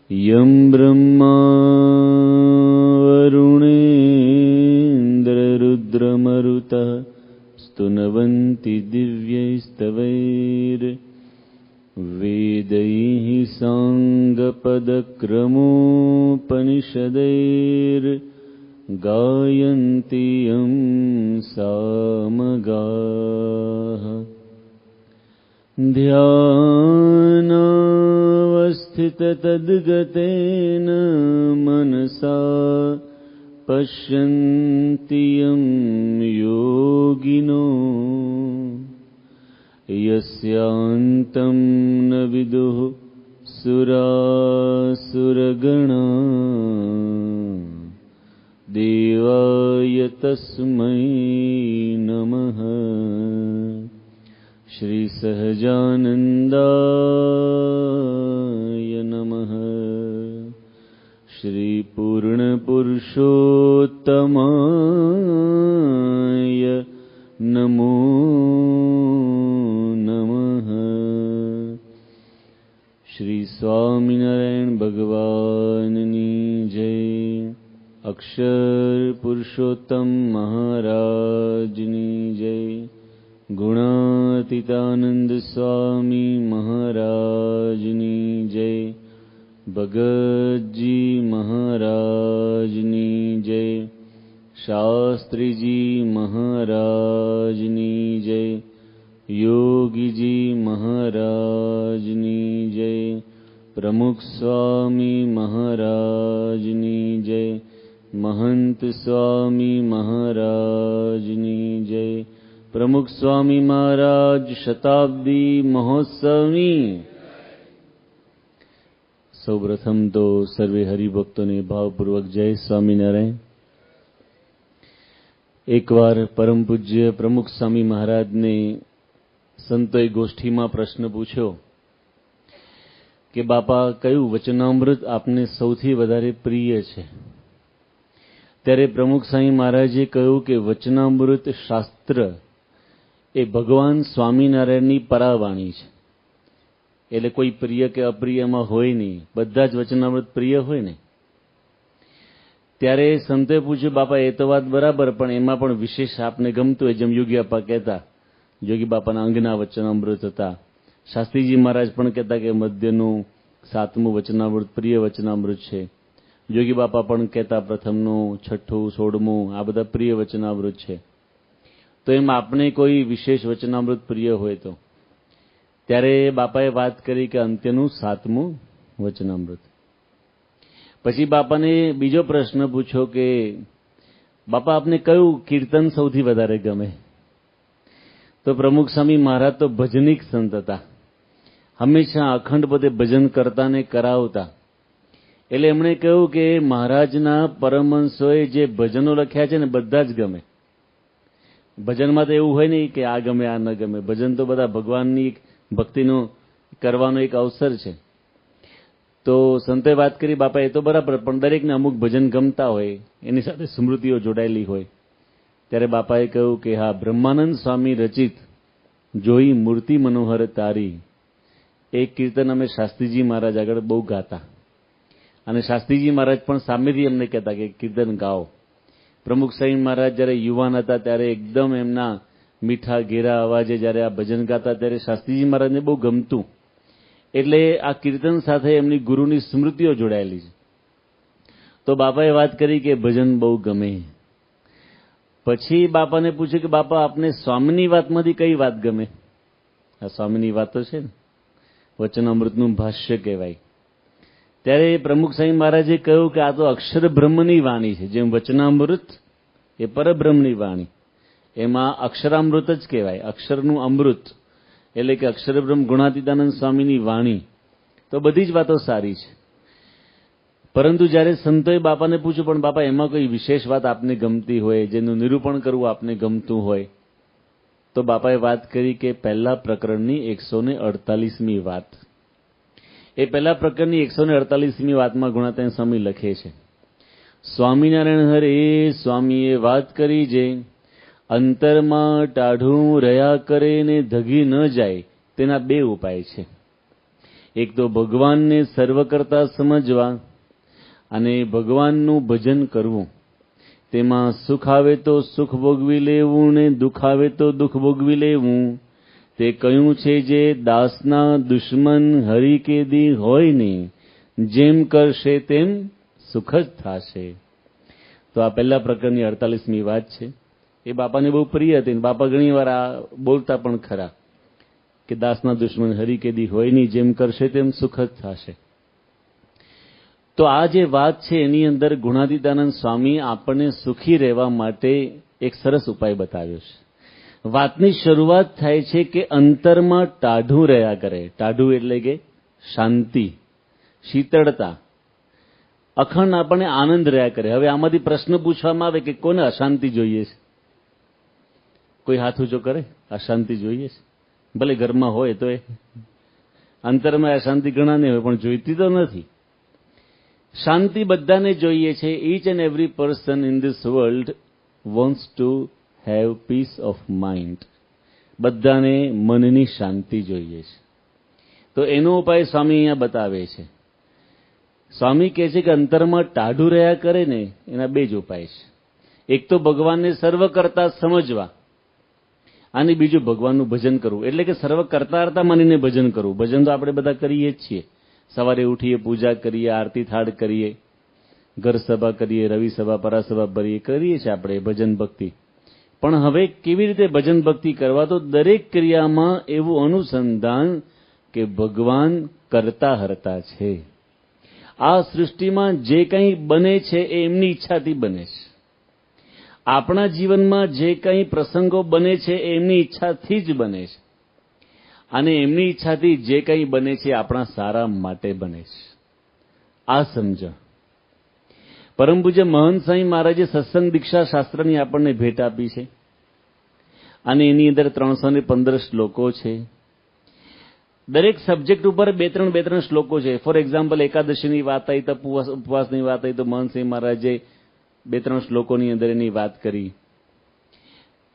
यं ब्रह्मा वरुणेन्द्ररुद्रमरुतः स्तुनवन्ति दिव्यैस्तवैर्वेदैः साङ्गपदक्रमोपनिषदैर्गायन्ति यं सामगाः। ध्यानावस्थिततद्गतेन मनसा पश्यन्ति यं योगिनो यस्यान्तं न विदुः सुरासुरगणा देवाय तस्मै नमः। श्री सहजानन्दाय नमः। श्री पूर्णपुरुषोत्तमाय नमो नमः। श्री स्वामिनारायण भगवाननी जय। अक्षर पुरुषोत्तम महाराजनी जय। गुणातीतानंद स्वामी महाराजनी जय। भगत जी महाराजनी जय। शास्त्री जी महाराजनी जय। योगी जी महाराजनी जय। प्रमुख स्वामी महाराजनी जय। महंत स्वामी महाराजनी जय। प्रमुख स्वामी महाराज शताब्दी महोत्सवनी। સૌપ્રથમ તો સર્વે હરિભક્તોને ભાવપૂર્વક જય સ્વામિનારાયણ। એકવાર પરમ પૂજ્ય પ્રમુખ સ્વામી મહારાજને સંતોએ ગોષ્ઠીમાં પ્રશ્ન પૂછ્યો કે બાપા કયું વચનામૃત આપને સૌથી વધારે પ્રિય છે? ત્યારે પ્રમુખ સ્વામી મહારાજે કહ્યું કે વચનામૃત શાસ્ત્ર એ ભગવાન સ્વામિનારાયણની પરાવાણી છે, એટલે કોઈ પ્રિય કે અપ્રિયમાં હોય નહીં, બધા જ વચનામૃત પ્રિય હોય ને। ત્યારે સંતોએ પૂછ્યું બાપા એ તો વાત બરાબર, પણ એમાં પણ વિશેષ આપને ગમતું હોય, જેમ યોગી બાપા કહેતા યોગી બાપાના અંગના વચનામૃત હતા। શાસ્ત્રીજી મહારાજ પણ કહેતા કે મધ્યનું 7મું વચનામૃત પ્રિય વચનામૃત છે। યોગી બાપા પણ કહેતા પ્રથમનું, 6ઠું, 16મું આ બધા પ્રિય વચનામૃત છે। તો એમાં આપને કોઈ વિશેષ વચનામૃત પ્રિય હોય તો? ત્યારે બાપાએ વાત કરી કે અંત્યનું 7મું વચનામૃત। પછી બાપાને બીજો પ્રશ્ન પૂછ્યો કે બાપા આપને કયું કીર્તન સૌથી વધારે ગમે? તો પ્રમુખ સ્વામી મહારાજ તો ભજનિક સંત હતા, હંમેશા અખંડ પોતે ભજન કરતા ને કરાવતા। એટલે એમણે કહ્યું કે મહારાજના પરમહંસોએ જે ભજનો લખ્યા છે ને બધા જ ગમે। ભજનમાં તો એવું હોય નહીં કે આ ગમે આ ન ગમે, ભજન તો બધા ભગવાનની ભક્તિનો કરવાનો એક અવસર છે। તો સંતે વાત કરી બાપા એ તો બરાબર, પણ દરેકને અમુક ભજન ગમતા હોય, એની સાથે સ્મૃતિઓ જોડાયેલી હોય। ત્યારે બાપાએ કહ્યું કે હા, બ્રહ્માનંદ સ્વામી રચિત જોઈ મૂર્તિ મનોહર તારી એક કીર્તન અમે શાસ્ત્રીજી મહારાજ આગળ બહુ ગાતા, અને શાસ્ત્રીજી મહારાજ પણ સામેથી અમને કહેતા કે કીર્તન ગાઓ। પ્રમુખ સ્વામી મહારાજ જ્યારે યુવાન હતા ત્યારે એકદમ એમના મીઠા ઘેરા અવાજે જ્યારે આ ભજન ગાતા ત્યારે શાસ્ત્રીજી મહારાજને બહુ ગમતું, એટલે આ કીર્તન સાથે એમની ગુરુની સ્મૃતિઓ જોડાયેલી છે। તો બાપાએ વાત કરી કે ભજન બહુ ગમે। પછી બાપાને પૂછ્યું કે બાપા આપને સ્વામીની વાતમાંથી કઈ વાત ગમે? આ સ્વામીની વાતો છે ને, વચનામૃતનું ભાષ્ય કહેવાય। ત્યારે પ્રમુખ સ્વામી મહારાજે કહ્યું કે આ તો અક્ષર બ્રહ્મની વાણી છે। જેમ વચનામૃત એ પરબ્રહ્મની વાણી, એમાં અક્ષરામૃત જ કહેવાય, અક્ષરનું અમૃત, એટલે કે અક્ષરબ્રહ્મ ગુણાતીતાનંદ સ્વામીની વાણી। તો બધી જ વાતો સારી છે, પરંતુ જ્યારે સંતોએ બાપાને પૂછ્યું પણ બાપા એમાં કોઈ વિશેષ વાત આપને ગમતી હોય, જેનું નિરૂપણ કરવું આપને ગમતું હોય, તો બાપાએ વાત કરી કે પહેલા પ્રકરણની 148મી વાત। એ પહેલા પ્રકરણની 148મી વાતમાં ગુણાતીતાનંદ સ્વામી લખે છે, સ્વામિનારાયણ હરે સ્વામીએ વાત કરી જે અંતરમાં ટાઢું રહ્યા કરે ને ધગી ન જાય તેના બે ઉપાય છે। એક તો ભગવાનને સર્વ કરતા સમજવા અને ભગવાનનું ભજન કરવું. તેમાં સુખ આવે તો સુખ ભોગવી લેવું ને દુઃખ આવે તો દુઃખ ભોગવી લેવું. તે કયું છે જે દાસના દુશ્મન હરિ કેદી હોય ને, જેમ કરશે તેમ સુખ જ થશે. તો આ પહેલા પ્રકરણની 48મી વાત છે. એ બાપાને બહુ પ્રિય હતી. બાપા ઘણી વાર આ બોલતા પણ ખરા કે દાસના દુશ્મન હરિ કેદી હોય નહીં, જેમ કરશે તેમ સુખ જ થશે. તો આ જે વાત છે એની અંદર ગુણાતીતાનંદ સ્વામી આપણને સુખી રહેવા માટે એક સરસ ઉપાય બતાવ્યો છે. વાતની શરૂઆત થાય છે કે અંતરમાં ટાઢું રહ્યા કરે. ટાઢું એટલે કે શાંતિ, શીતળતા, અખંડ આપણને આનંદ રહ્યા કરે. હવે આમાંથી પ્રશ્ન પૂછવામાં આવે કે કોને અશાંતિ જોઈએ છે? કોઈ હાથ ઊંચો કરે, અશાંતિ જોઈએ છે? ભલે ઘરમાં હોય તો એ અંતરમાં અશાંતિ ઘણાને હોય, પણ જોઈતી તો નથી. શાંતિ બધાને જોઈએ છે. Each and every person in this world wants to have peace of mind. બધાને મનની શાંતિ જોઈએ છે. તો એનો ઉપાય સ્વામી અહીંયા બતાવે છે. સ્વામી કહે છે કે અંતરમાં ટાઢું રહ્યા કરે ને, એના બે જ ઉપાય છે. એક તો ભગવાનને સર્વ કરતા સમજવા અને બીજું ભગવાનનું ભજન કરવું. એટલે કે સર્વ કરતા માનીને ભજન કરવું. ભજન તો આપણે બધા કરીએ જ છીએ. સવારે ઉઠીએ, પૂજા કરીએ, આરતી થાળ કરીએ, ઘર સભા કરીએ, રવિ સભા, પરાસભા ભરીએ, કરીએ છીએ આપણે ભજન ભક્તિ. પણ હવે કેવી રીતે ભજન ભક્તિ કરવા? તો દરેક ક્રિયામાં એવું અનુસંધાન કે ભગવાન કરતા હરતા છે. આ સૃષ્ટિમાં જે કંઈ બને છે એ એમની ઈચ્છાથી બને છે. આપણા જીવનમાં જે કંઈ પ્રસંગો બને છે એ એમની ઈચ્છાથી જ બને છે. અને એમની ઈચ્છાથી જે કંઈ બને છે આપણા સારા માટે બને છે. આ સમજણ. પરમ પૂજ્ય મહંત સ્વામી મહારાજે સત્સંગ દીક્ષા શાસ્ત્રની આપણને ભેટ આપી છે. અને એની અંદર 315 શ્લોકો છે. દરેક સબ્જેક્ટ ઉપર બે ત્રણ શ્લોકો છે. ફોર એક્ઝામ્પલ, એકાદશીની વાત આવી તો ઉપવાસની વાત આવી તો મહંત સ્વામી મહારાજે 2-3 શ્લોકોની અંદર એની વાત કરી.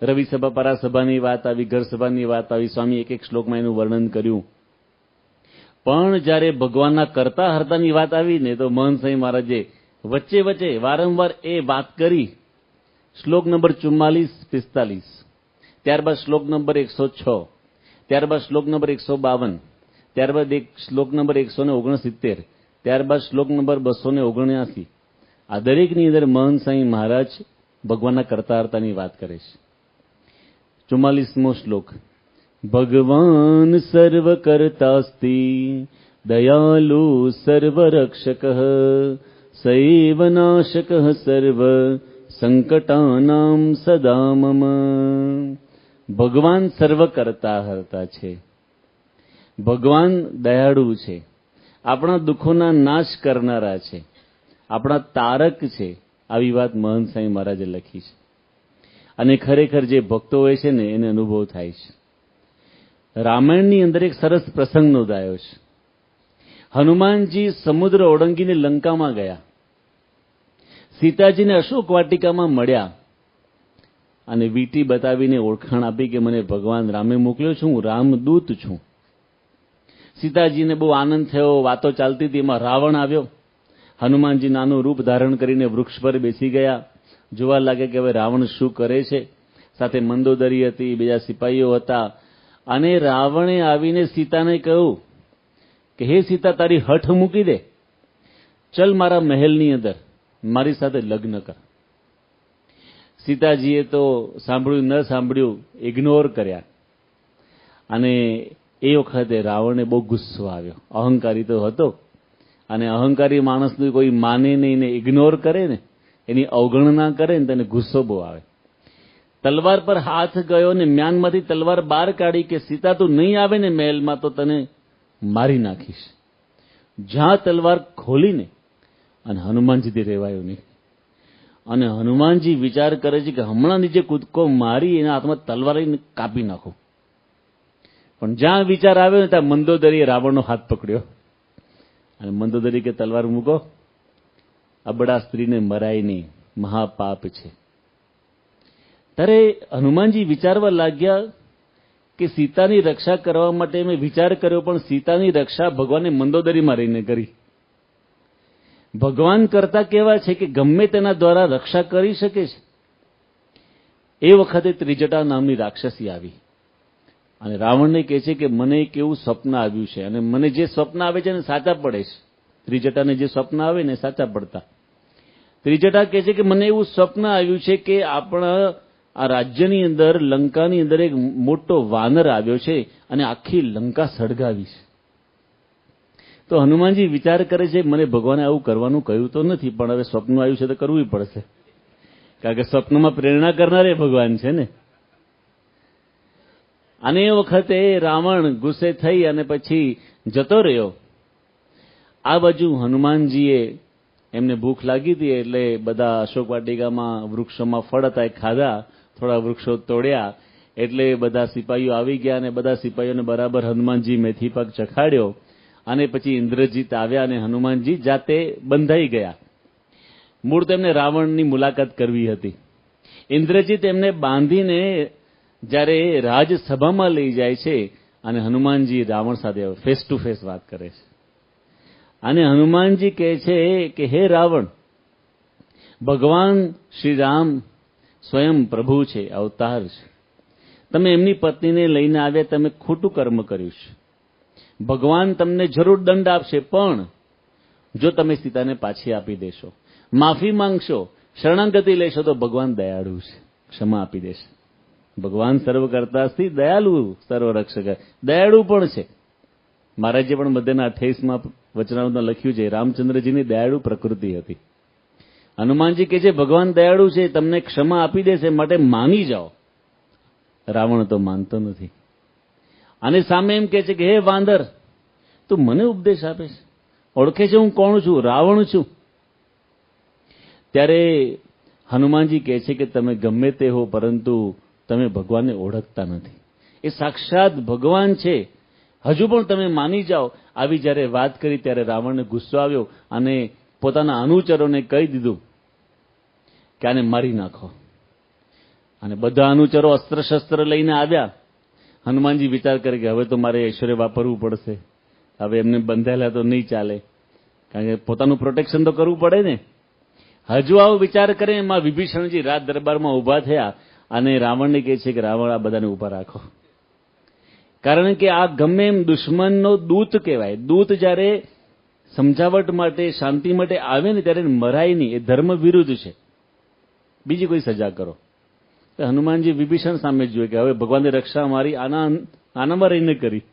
રવિ સભા, પરાસભાની વાત આવી, ઘર સભાની વાત આવી. સ્વામી એક શ્લોકમાં એનું વર્ણન કર્યું. પણ જ્યારે ભગવાનના કરતા હરતાની વાત આવી ને, તો મહંત સ્વામી મહારાજે વચ્ચે વારંવાર એ વાત કરી. શ્લોક નંબર 44-45, ત્યારબાદ શ્લોક નંબર 106, ત્યારબાદ શ્લોક નંબર 152, ત્યારબાદ શ્લોક નંબર 169, ત્યારબાદ શ્લોક નંબર 279. આ દરેકની અંદર મહંત સ્વામી મહારાજ ભગવાનના કરતા હરતાની વાત કરે છે. 44મો શ્લોક: ભગવાન સર્વ કર્તાસ્તિ દયાલુ સર્વ રક્ષક સૈવ નાશક સર્વ સંકટાનામ સદા મમ. ભગવાન સર્વ કરતા હરતા છે. ભગવાન દયાળુ છે, આપણા દુઃખોના નાશ કરનારા છે, આપણા તારક છે. આવી વાત મહંત સ્વામી મહારાજે લખી છે. અને ખરેખર જે ભક્તો હોય છે ને એને અનુભવ થાય છે. રામાયણની અંદર એક સરસ પ્રસંગ નોંધાયો છે. હનુમાનજી સમુદ્ર ઓળંગીને લંકામાં ગયા. સીતાજીને અશોક વાટિકામાં મળ્યા અને વીંટી બતાવીને ઓળખાણ આપી કે મને ભગવાન રામે મોકલ્યો છું, હું રામદૂત છું. સીતાજીને બહુ આનંદ થયો. વાતો ચાલતી હતી, એમાં રાવણ આવ્યો. હનુમાનજી નાનું રૂપ ધારણ કરીને વૃક્ષ પર બેસી ગયા. જોવા લાગે કે હવે રાવણ શું કરે છે. સાથે મંદોદરી હતી, બીજા સિપાહીઓ હતા. અને રાવણે આવીને સીતાને કહ્યું કે હે સીતા, તારી હઠ મૂકી દે, ચલ મારા મહેલની અંદર, મારી સાથે લગ્ન કર. સીતાજીએ તો સાંભળ્યું ન સાંભળ્યું, ઇગ્નોર કર્યા. અને એ વખતે રાવણને બહુ ગુસ્સો આવ્યો. અહંકારી તો હતો, અને અહંકારી માણસનું કોઈ માને નહીં ને ઇગ્નોર કરે ને, એની અવગણના કરે ને, તેને ગુસ્સો બહુ આવે. તલવાર પર હાથ ગયો ને મ્યાનમાંથી તલવાર બહાર કાઢી કે સીતા તું નહીં આવે ને મહેલમાં તો તને મારી નાખીશ. જ્યાં તલવાર ખોલીને અને હનુમાનજીથી રહેવાયું નહીં. અને હનુમાનજી વિચાર કરે છે કે હમણાં નીચે કૂદકો મારી એના હાથમાં તલવાર કાપી નાખું. પણ જ્યાં વિચાર આવ્યો ને ત્યાં મંદોદરીએ રાવણનો હાથ પકડ્યો. અને મંદોદરી કે તલવાર મૂકો, અબડા સ્ત્રીને મરાય નહીં, મહાપાપ છે. ત્યારે હનુમાનજી વિચારવા લાગ્યા કે સીતાની રક્ષા કરવા માટે મેં વિચાર કર્યો, પણ સીતાની રક્ષા ભગવાને મંદોદરીમાં રહીને કરી. ભગવાન કરતા કેવા છે કે ગમે તેના દ્વારા રક્ષા કરી શકે છે. એ વખતે ત્રિજટા નામની રાક્ષસી આવી અને રાવણને કહે છે કે મને એક એવું સ્વપ્ન આવ્યું છે અને મને જે સ્વપ્ન આવે છે ને સાચા પડે છે. ત્રિજટાને જે સ્વપ્ન આવે ને સાચા પડતા. ત્રિજટા કહે છે કે મને એવું સ્વપ્ન આવ્યું છે કે આપણા આ રાજ્યની અંદર, લંકાની અંદર એક મોટો વાનર આવ્યો છે અને આખી લંકા સળગાવી છે. તો હનુમાનજી વિચાર કરે છે, મને ભગવાને આવું કરવાનું કહ્યું તો નથી, પણ હવે સ્વપ્ન આવ્યું છે તો કરવું પડશે, કારણ કે સ્વપ્નમાં પ્રેરણા કરનારે ભગવાન છે ને. અને એ વખતે રાવણ ગુસ્સે થઈ અને પછી જતો રહ્યો. આ બાજુ હનુમાનજીએ, એમને ભૂખ લાગી હતી એટલે બધા અશોક વાટિકામાં વૃક્ષોમાં ફળ હતા એ ખાધા, થોડા વૃક્ષો તોડ્યા, એટલે બધા સિપાહીઓ આવી ગયા અને બધા સિપાહીઓને બરાબર હનુમાનજી મેથી પાક ચખાડ્યો અને પછી ઇન્દ્રજીત આવ્યા અને હનુમાનજી જાતે બંધાઈ ગયા. મૂળ તેમને રાવણની મુલાકાત કરવી હતી. ઇન્દ્રજીત એમને બાંધીને જ્યારે રાજસભામાં લઈ જાય છે અને હનુમાનજી રાવણ સાથે ફેસ ટુ ફેસ વાત કરે છે. અને હનુમાનજી કહે છે કે હે રાવણ, ભગવાન શ્રી રામ સ્વયં પ્રભુ છે, અવતાર છે. તમે એમની પત્નીને લઈને આવ્યા, તમે ખોટું કર્મ કર્યું છે. ભગવાન તમને જરૂર દંડ આપશે, પણ જો તમે સીતાને પાછી આપી દેશો, માફી માંગશો, શરણાગતિ લેશો તો ભગવાન દયાળુ છે, ક્ષમા આપી દેશે. ભગવાન સર્વ કરતાથી દયાળુ, સર્વ રક્ષક, દયાળુ પણ છે. મહારાજે પણ મધ્યના 28માં વચનામૃતમાં લખ્યું છે, રામચંદ્રજીની દયાળુ પ્રકૃતિ હતી. હનુમાનજી કહે છે ભગવાન દયાળુ છે, તમને ક્ષમા આપી દેશે, માટે માની જાઓ. રાવણ તો માનતો નથી અને સામે એમ કહે છે કે હે વાંદર, તું મને ઉપદેશ આપે છે, ઓળખે છે હું કોણ છું? રાવણ છું. ત્યારે હનુમાનજી કહે છે કે તમે ગમે તે હો, પરંતુ તમે ભગવાનને ઓળખતા નથી. એ સાક્ષાત ભગવાન છે, હજુ પણ તમે માની જાઓ. આવી જ્યારે વાત કરી ત્યારે રાવણને ગુસ્સો આવ્યો અને પોતાના અનુચરોને કહી દીધું કે આને મારી નાખો. અને બધા અનુચરો અસ્ત્ર શસ્ત્ર લઈને આવ્યા. હનુમાનજી વિચાર કરે કે હવે તો મારે ઐશ્વર્ય વાપરવું પડશે, હવે એમને બંધાયેલા તો નહીં ચાલે, કારણ કે પોતાનું પ્રોટેક્શન તો કરવું પડે ને. હજુ આવો વિચાર કરે એમાં વિભીષણજી રાજ દરબારમાં ઊભા થયા અને રાવણને કહે છે કે રાવણ, આ બધાને ઊભા રાખો, કારણ કે આ ગમે એમ દુશ્મનનો દૂત કહેવાય. દૂત જ્યારે સમજાવટ માટે, શાંતિ માટે આવે ને ત્યારે મરાય નહીં, એ ધર્મ વિરુદ્ધ છે. બીજી કોઈ સજા કરો. હનુમાનજી વિભીષણ સામે જોઈએ કે હવે ભગવાનની રક્ષા મારી આનામાં રહીને કરી.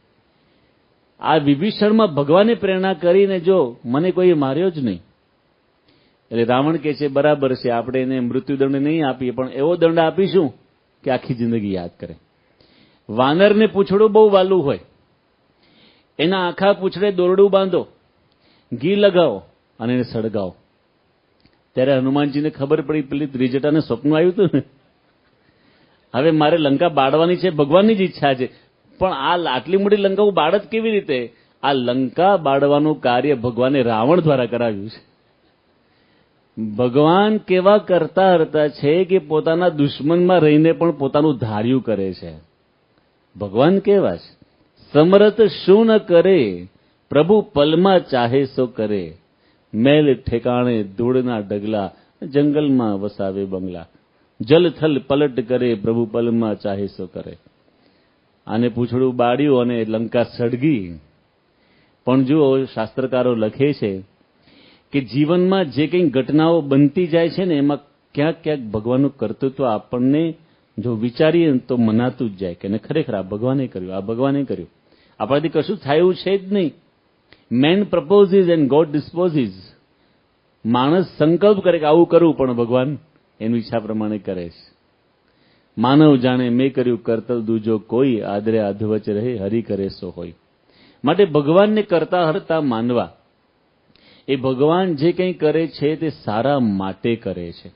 આ વિભીષણમાં ભગવાને પ્રેરણા કરીને જો મને કોઈ માર્યો જ નહીં. એટલે રાવણ કહે છે બરાબર છે, આપણે એને મૃત્યુદંડ નહીં આપીએ, પણ એવો દંડ આપીશું કે આખી જિંદગી યાદ કરે. વાનરને પૂંછડું બહુ વાલું હોય, એના આખા પૂંછડે દોરડું બાંધો, ઘી લગાવો અને એને સળગાવો. ત્યારે હનુમાનજીને ખબર પડી પેલી ત્રિજટાને સ્વપ્ન આવ્યું હતું ને, હવે મારે લંકા બાળવાની છે, ભગવાનની જ ઈચ્છા છે, પણ આ આટલી મોટી લંકા હું બાળત કેવી રીતે? આ લંકા બાળવાનું કાર્ય ભગવાને રાવણ દ્વારા કરાવ્યું છે. ભગવાન કેવા કરતા હતા છે કે પોતાના દુશ્મનમાં રહીને પણ પોતાનું ધાર્યું કરે છે. ભગવાન કેવા છે? સમરથ શું ન કરે, પ્રભુ પલમાં ચાહે સો કરે. મેલ ઠેકાણે ધૂળના ડગલા, જંગલમાં વસાવે બંગલા. જલથલ પલટ કરે, પ્રભુ પલમાં ચાહે સો કરે. આને પૂંછડું બાળ્યું અને લંકા સળગી. પણ જુઓ, શાસ્ત્રકારો લખે છે કે જીવનમાં જે કંઈ ઘટનાઓ બનતી જાય છે ને, એમાં ક્યાંક ક્યાંક ભગવાનનું કર્તૃત્વ આપણને જો વિચારીએ તો મનાતું જ જાય કે ખરેખર આ ભગવાને કર્યું, આ ભગવાને કર્યું. આપણાથી કશું થાય એવું છે જ નહીં. Man proposes and God disposes. માણસ સંકલ્પ કરે કે આવું કરવું, પણ ભગવાન એની ઈચ્છા પ્રમાણે કરે છે. માનવ જાણે મેં કર્યું કરતલ દૂજો કોઈ, આદરે અધવચ રહે હરિ કરે સો હોય. માટે ભગવાનને કરતા હરતા માનવા. એ ભગવાન જે કંઈ કરે છે તે સારા માટે કરે છે.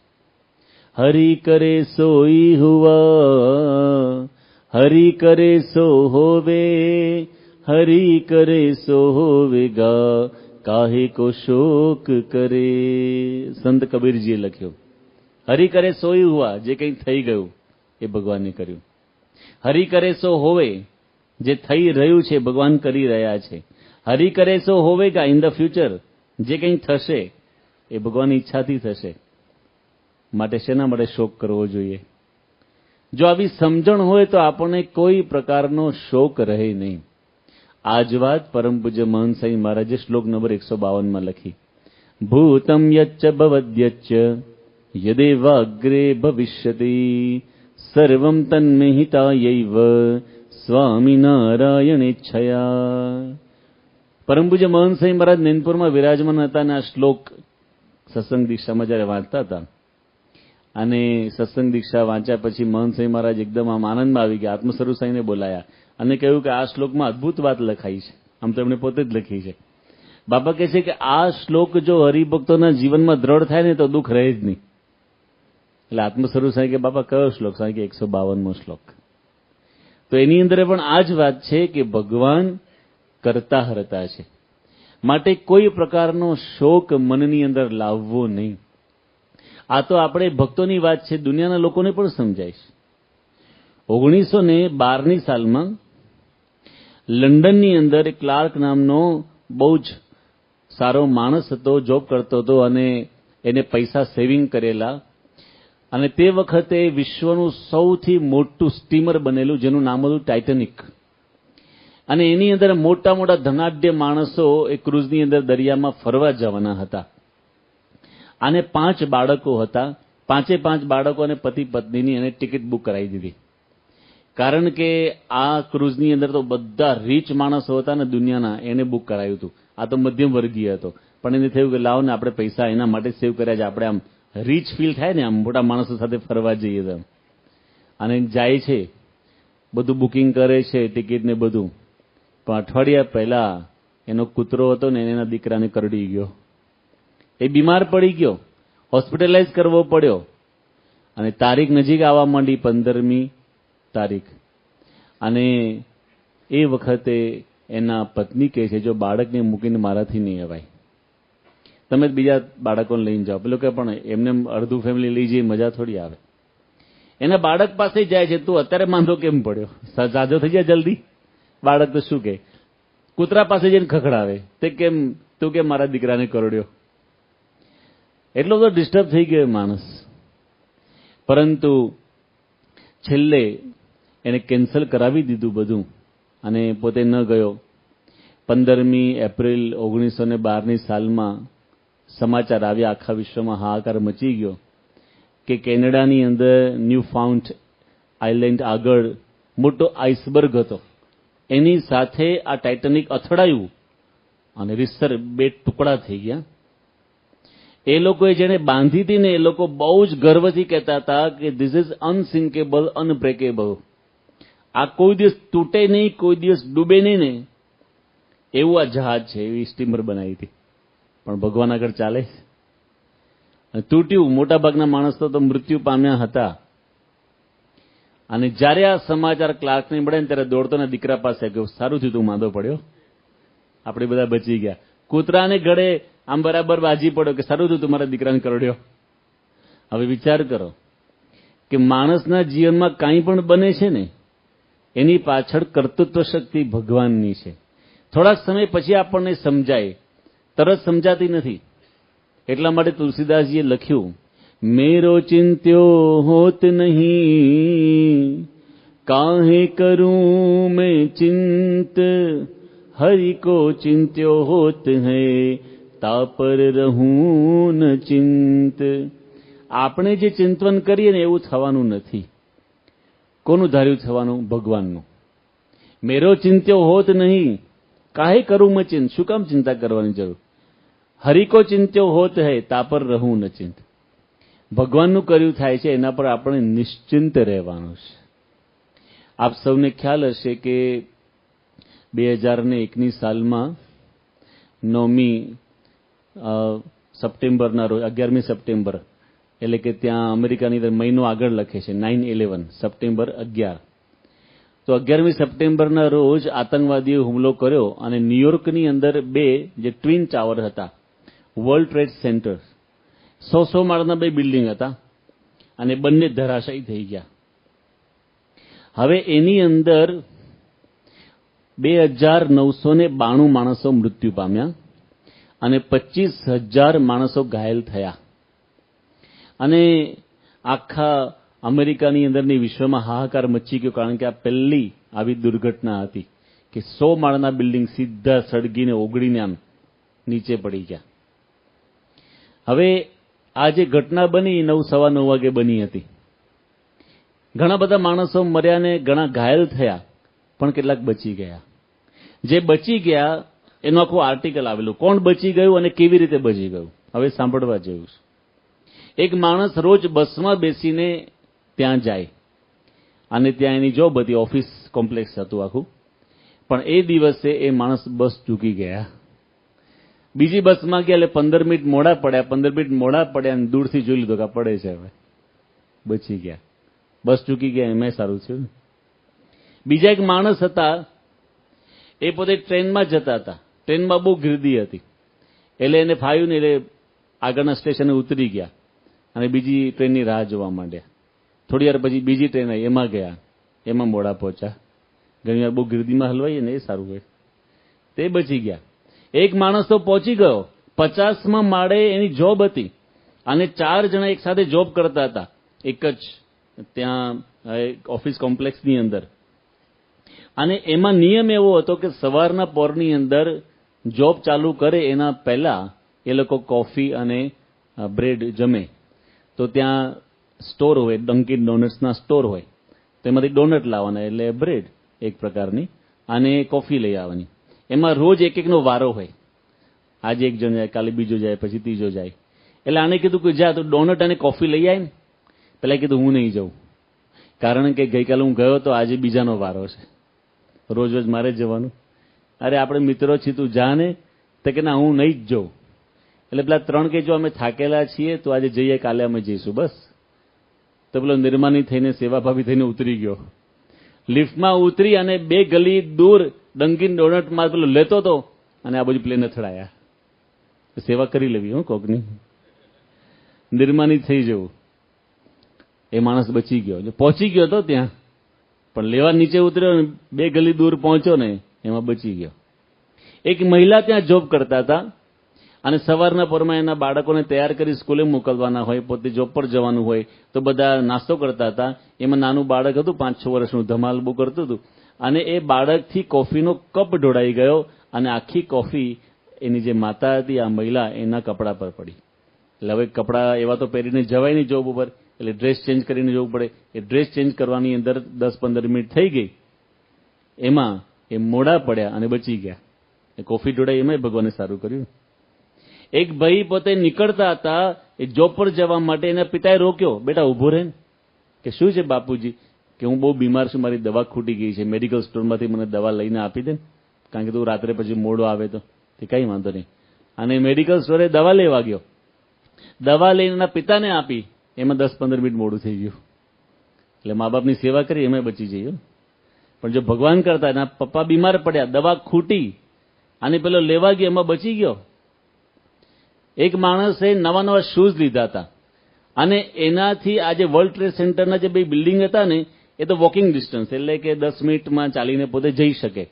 હરિ કરે સોઈ હુવા, હરિ કરે સો હોવે, હરિ કરે સો હોવેગા, કાહે કો શોક કરે. સંત કબીરજીએ લખ્યું, હરિ કરે સોઈ હુવા, જે કંઈ થઈ ગયું એ ભગવાને કર્યું. હરિ કરે સો હોવે, જે થઈ રહ્યું છે ભગવાન કરી રહ્યા છે. હરિ કરે સો હોવેગા, ઇન ધ ફ્યુચર જે કંઈ થશે એ ભગવાનની ઈચ્છાથી થશે. માટે શેના માટે શોક કરવો જોઈએ? જો આવી સમજણ હોય તો આપણને કોઈ પ્રકારનો શોક રહે નહીં. આ જ વાત પરમ પૂજ્ય મહંત સ્વામી મહારાજે શ્લોક નંબર 152 લખી. ભૂતમ યચ્ચ ભવદ્યચ્ચ યદેવાગ્રે ભવિષ્યતિ સર્વમ તન્મહિતાયૈવ સ્વામિનારાયણેચ્છયા. પરમ પૂજ્ય મહંત સ્વામી મહારાજ નૈનપુરમાં વિરાજમાન હતા અને આ શ્લોક સત્સંગ દીક્ષામાં જ્યારે વાંચતા હતા અને સત્સંગ દીક્ષા વાંચ્યા પછી મહંત સ્વામી મહારાજ એકદમ આમ આનંદમાં આવી ગયા. આત્મસ્વરૂપ સ્વામીને બોલાયા અને કહ્યું કે આ શ્લોકમાં અદભુત વાત લખાઈ છે. આમ તો એમણે પોતે જ લખી છે. બાપા કહે છે કે આ શ્લોક જો હરિભક્તોના જીવનમાં દ્રઢ થાય ને તો દુઃખ રહે જ નહીં. એટલે આત્મસ્વરૂપ સ્વામી કે બાપા કયો શ્લોક? સ્વામી કે 152મો શ્લોક. તો એની અંદર પણ આ જ વાત છે કે ભગવાન કરતા હરતા છે. માટે કોઈ પ્રકારનો શોક મનની અંદર લાવવો નહીં. આ તો આપણે ભક્તોની વાત છે, દુનિયાના લોકોને પણ સમજાય છે. 1912ની સાલમાં લંડનની અંદર એક ક્લાર્ક નામનો બહુ જ સારો માણસ હતો, જોબ કરતો હતો અને એને પૈસા સેવિંગ કરેલા. અને તે વખતે વિશ્વનું સૌથી મોટું સ્ટીમર બનેલું જેનું નામ હતું ટાઇટેનિક. અને એની અંદર મોટા મોટા ધનાઢ્ય માણસો એ ક્રૂઝની અંદર દરિયામાં ફરવા જવાના હતા. આને 5 બાળકો હતા. 5 બાળકો અને પતિ પત્નીની એને ટિકિટ બુક કરાવી દીધી. કારણ કે આ ક્રૂઝની અંદર તો બધા રીચ માણસો હતા ને દુનિયાના, એને બુક કરાવ્યું હતું. આ તો મધ્યમ વર્ગીય હતો, પણ એને થયું કે લાવો ને આપણે પૈસા એના માટે સેવ કર્યા છે, આપણે આમ રીચ ફીલ થાય ને, આમ મોટા માણસો સાથે ફરવા જઈએ તો. અને જાય છે, બધું બુકિંગ કરે છે, ટિકિટ ને બધું. પણ અઠવાડિયા પહેલા એનો કૂતરો હતો ને એના દીકરાને કરડી ગયો. એ બીમાર પડી ગયો, હોસ્પિટલાઇઝ કરવો પડ્યો. અને તારીખ નજીક આવવા માંડી, 15મી તારીખ. અને એ વખતે એના પત્ની કહે છે જો બાળકને મૂકીને મારાથી નહીં અવાય, તમે બીજા બાળકોને લઈને જાઓ. પેલો કે પણ એમને અડધું ફેમિલી લઈ જઈ મજા થોડી આવે. એના બાળક પાસે જાય છે, તું અત્યારે માંદો કેમ પડ્યો? સાજો થઈ જાય જલ્દી. બાળક તો શું કે, કૂતરા પાસે જઈને ખખડાવે, તે કેમ તું કેમ મારા દીકરાને કરડ્યો? એટલો બધો ડિસ્ટર્બ થઈ ગયો માણસ. પરંતુ છેલ્લે એને કેન્સલ કરાવી દીધું બધું અને પોતે ન ગયો. 15મી એપ્રિલ 1912ની સાલમાં સમાચાર આવ્યા, આખા વિશ્વમાં હાહાકાર મચી ગયો કે કેનેડાની અંદર ન્યૂ ફાઉન્ડ આઇલેન્ડ આગળ મોટો આઇસબર્ગ હતો, એની સાથે આ ટાઇટેનિક અથડાયું અને રીતસર 2 ટુકડા થઈ ગયા. એ લોકોએ જેને બાંધી હતી ને એ લોકો બહુ જ ગર્વથી કહેતા હતા કે ધીસ ઇઝ અનસિંકેબલ, અનબ્રેકેબલ. આ કોઈ દિવસ તૂટે નહીં, કોઈ દિવસ ડૂબે નહીં ને એવું આ જહાજ છે, એવી સ્ટીમર બનાવી હતી. પણ ભગવાન આગળ ચાલે. તૂટ્યું, મોટાભાગના માણસો તો મૃત્યુ પામ્યા હતા. અને જ્યારે આ સમાચાર ક્લાર્કને મળે ને ત્યારે દોડતો ને દીકરા પાસે ગયો, સારું થયું તું માંદો પડ્યો, આપણે બધા બચી ગયા. કૂતરાને ગળે આમ બરાબર વાજી પડ્યો કે સારું થયું તું મારા દીકરાને કરડ્યો. હવે વિચાર કરો કે માણસના જીવનમાં કાંઈ પણ બને છે ને એની પાછળ કર્તૃત્વ શક્તિ ભગવાનની છે. થોડાક સમય પછી આપણને સમજાય, તરત સમજાતી નથી. એટલા માટે તુલસીદાસજીએ લખ્યું, મેરો ચિંત્યો હોત નહીં, કાહે કરું મેં ચિંત, હરિ કો ચિંત્યો હોત હૈ, તા પર રહું ન ચિંત. આપણે જે ચિંતન કરીએ ને એવું થવાનું નથી. કોનું ધાર્યું થવાનું? ભગવાનનું. મેરો ચિંત્યો હોત નહીં, કાહે કરું મેં ચિંત. શું કામ ચિંતા કરવાની જરૂર? હરિ કો ચિંત્યો હોત હૈ, તા પર રહું ન ચિંત. ભગવાનનું કર્યું થાય છે, એના પર આપણે નિશ્ચિંત રહેવાનું છે. આપ સૌને ખ્યાલ હશે કે 2001ની સાલમાં 9મી સપ્ટેમ્બરના રોજ, 11મી સપ્ટેમ્બર, એટલે કે ત્યાં અમેરિકાની અંદર મહિનો આગળ લખે છે 9/11, સપ્ટેમ્બર 11. તો 11મી સપ્ટેમ્બરના રોજ આતંકવાદીઓ હુમલો કર્યો અને ન્યુયોર્કની અંદર 2 જે ટ્વિન ટાવર હતા, વર્લ્ડ ટ્રેડ સેન્ટર, 100 માળના 2 બિલ્ડિંગ હતા અને બંને ધરાશાયી થઈ ગયા. હવે એની અંદર 2992 માણસો મૃત્યુ પામ્યા અને 25,000 માણસો ઘાયલ થયા. અને આખા અમેરિકાની અંદરની વિશ્વમાં હાહાકાર મચી ગયો, કારણ કે આ પહેલી આવી દુર્ઘટના હતી કે 100 માળના બિલ્ડિંગ સીધા સળગીને ઓગળીને આમ નીચે પડી ગયા. હવે આ જે ઘટના બની 9:15 વાગે બની હતી. ઘણા બધા માણસો મર્યા ને ઘણા ઘાયલ થયા, પણ કેટલાક બચી ગયા. જે બચી ગયા એનું આખું આર્ટિકલ આવેલું, કોણ બચી ગયું અને કેવી રીતે બચી ગયું. હવે સાંભળવા જેવું છે. એક માણસ રોજ બસમાં બેસીને ત્યાં જાય અને ત્યાં એની જોબ હતી, ઓફિસ કોમ્પ્લેક્સ હતું આખું, પણ એ દિવસે એ માણસ બસ ચૂકી ગયા. બીજી બસમાં ગયા એટલે 15 મિનિટ મોડા પડ્યા. 15 મિનિટ મોડા પડ્યા અને દૂરથી જોઈ લીધો કે પડે છે, હવે બચી ગયા. બસ ચૂકી ગયા એમાં સારું થયું. બીજા એક માણસ હતા, એ પોતે ટ્રેનમાં જતા હતા. ટ્રેનમાં બહુ ગીર્દી હતી એટલે એને ફાવ્યું ને, એટલે આગળના સ્ટેશને ઉતરી ગયા અને બીજી ટ્રેનની રાહ જોવા માંડ્યા. થોડી વાર પછી બીજી ટ્રેન આવી, એમાં ગયા, એમાં મોડા પહોંચ્યા. ઘણી વાર બહુ ગીર્દીમાં હલવાઈએ ને એ સારું હોય, તે બચી ગયા. એક માણસ તો પહોંચી ગયો, 50મા માળે એની જોબ હતી અને 4 જણા એક સાથે જોબ કરતા હતા એક જ ત્યાં ઓફિસ કોમ્પ્લેક્સની અંદર. અને એમાં નિયમ એવો હતો કે સવારના પોરની અંદર જોબ ચાલુ કરે એના પહેલા એ લોકો કોફી અને બ્રેડ જમે. તો ત્યાં સ્ટોર હોય, ડંકિન ડોનટ્સના સ્ટોર હોય, તો એમાંથી ડોનટ લાવવાના, એટલે બ્રેડ એક પ્રકારની, અને કોફી લઈ આવવાની. એમાં રોજ એક એકનો વારો હોય. આજે એક જણ જાય, કાલે બીજો જાય, પછી ત્રીજો જાય. એટલે આને કીધું કે જા તું ડોનટ અને કોફી લઈ આય ને. પેલા કીધું હું નહીં જાઉં, કારણ કે ગઈકાલે હું ગયો તો આજે બીજાનો વારો છે, રોજ રોજ મારે જ જવાનું. અરે આપણે મિત્રો છીએ, તું જા ને. તો કે ના, હું નહીં જ જાઉં. એટલે પેલા 3 કે જો અમે થાકેલા છીએ તો આજે જઈએ, કાલે અમે જઈશું બસ. તો પેલો નિર્માની થઈને, સેવાભાવી થઈને ઉતરી ગયો. લિફ્ટમાં ઉતરી અને 2 ગલી દૂર ડંકિન ડોનટમાં પેલો લેતો હતો અને આ બાજુ પ્લેન અથડાયા. સેવા કરી લેવી હું કોકની, નિર્માની થઈ જવું. એ માણસ બચી ગયો, પહોંચી ગયો તો ત્યાં, પણ લેવા નીચે ઉતર્યો ને 2 ગલી દૂર પહોંચ્યો ને એમાં બચી ગયો. એક મહિલા ત્યાં જોબ કરતા હતા અને સવારના પોરમાં એના બાળકોને તૈયાર કરી સ્કૂલે મોકલવાના હોય, પોતે જોબ પર જવાનું હોય, તો બધા નાસ્તો કરતા હતા. એમાં નાનું બાળક હતું, 5-6 વર્ષનું, ધમાલ બહુ કરતું હતું. અને એ બાળકથી કોફીનો કપ ઢોળાઈ ગયો અને આખી કોફી એની જે માતા હતી, આ મહિલા, એના કપડા પર પડી. એટલે હવે કપડા એવા તો પહેરીને જવાય નહીં જોબ ઉપર, એટલે ડ્રેસ ચેન્જ કરીને જવું પડે. એ ડ્રેસ ચેન્જ કરવાની અંદર 10-15 મિનિટ થઈ ગઈ. એમાં એ મોડા પડ્યા અને બચી ગયા. એ કોફી ઢોળાઈ એમાંય ભગવાને સારું કર્યું. એક ભાઈ પોતે નીકળતા હતા એ જોબ પર જવા માટે, એના પિતાએ રોક્યો, બેટા ઊભો રહે. કે શું છે બાપુજી? કે હું બહુ બીમાર છું, મારી દવા ખૂટી ગઈ છે, મેડિકલ સ્ટોરમાંથી મને દવા લઈને આપી દે, કારણ કે તું રાત્રે પછી મોડો આવે તો. તે કંઈ વાંધો નહીં. અને મેડિકલ સ્ટોરે દવા લેવા ગયો. દવા લઈને એના પિતાને આપી, એમાં 10-15 મિનિટ મોડું થઈ ગયું. એટલે મા બાપની સેવા કરી એમાં બચી જઈએ. પણ જો ભગવાન કરતા, એના પપ્પા બીમાર પડ્યા, દવા ખૂટી અને પેલો લેવા ગયો, એમાં બચી ગયો. એક માણસે નવા શૂઝ લીધા હતા અને એનાથી આજે વર્લ્ડ ટ્રેડ સેન્ટરના જે 2 બિલ્ડિંગ હતા ને, એ તો વોકિંગ ડિસ્ટન્સ, એટલે કે 10 મિનિટમાં ચાલીને પોતે જઈ શકે.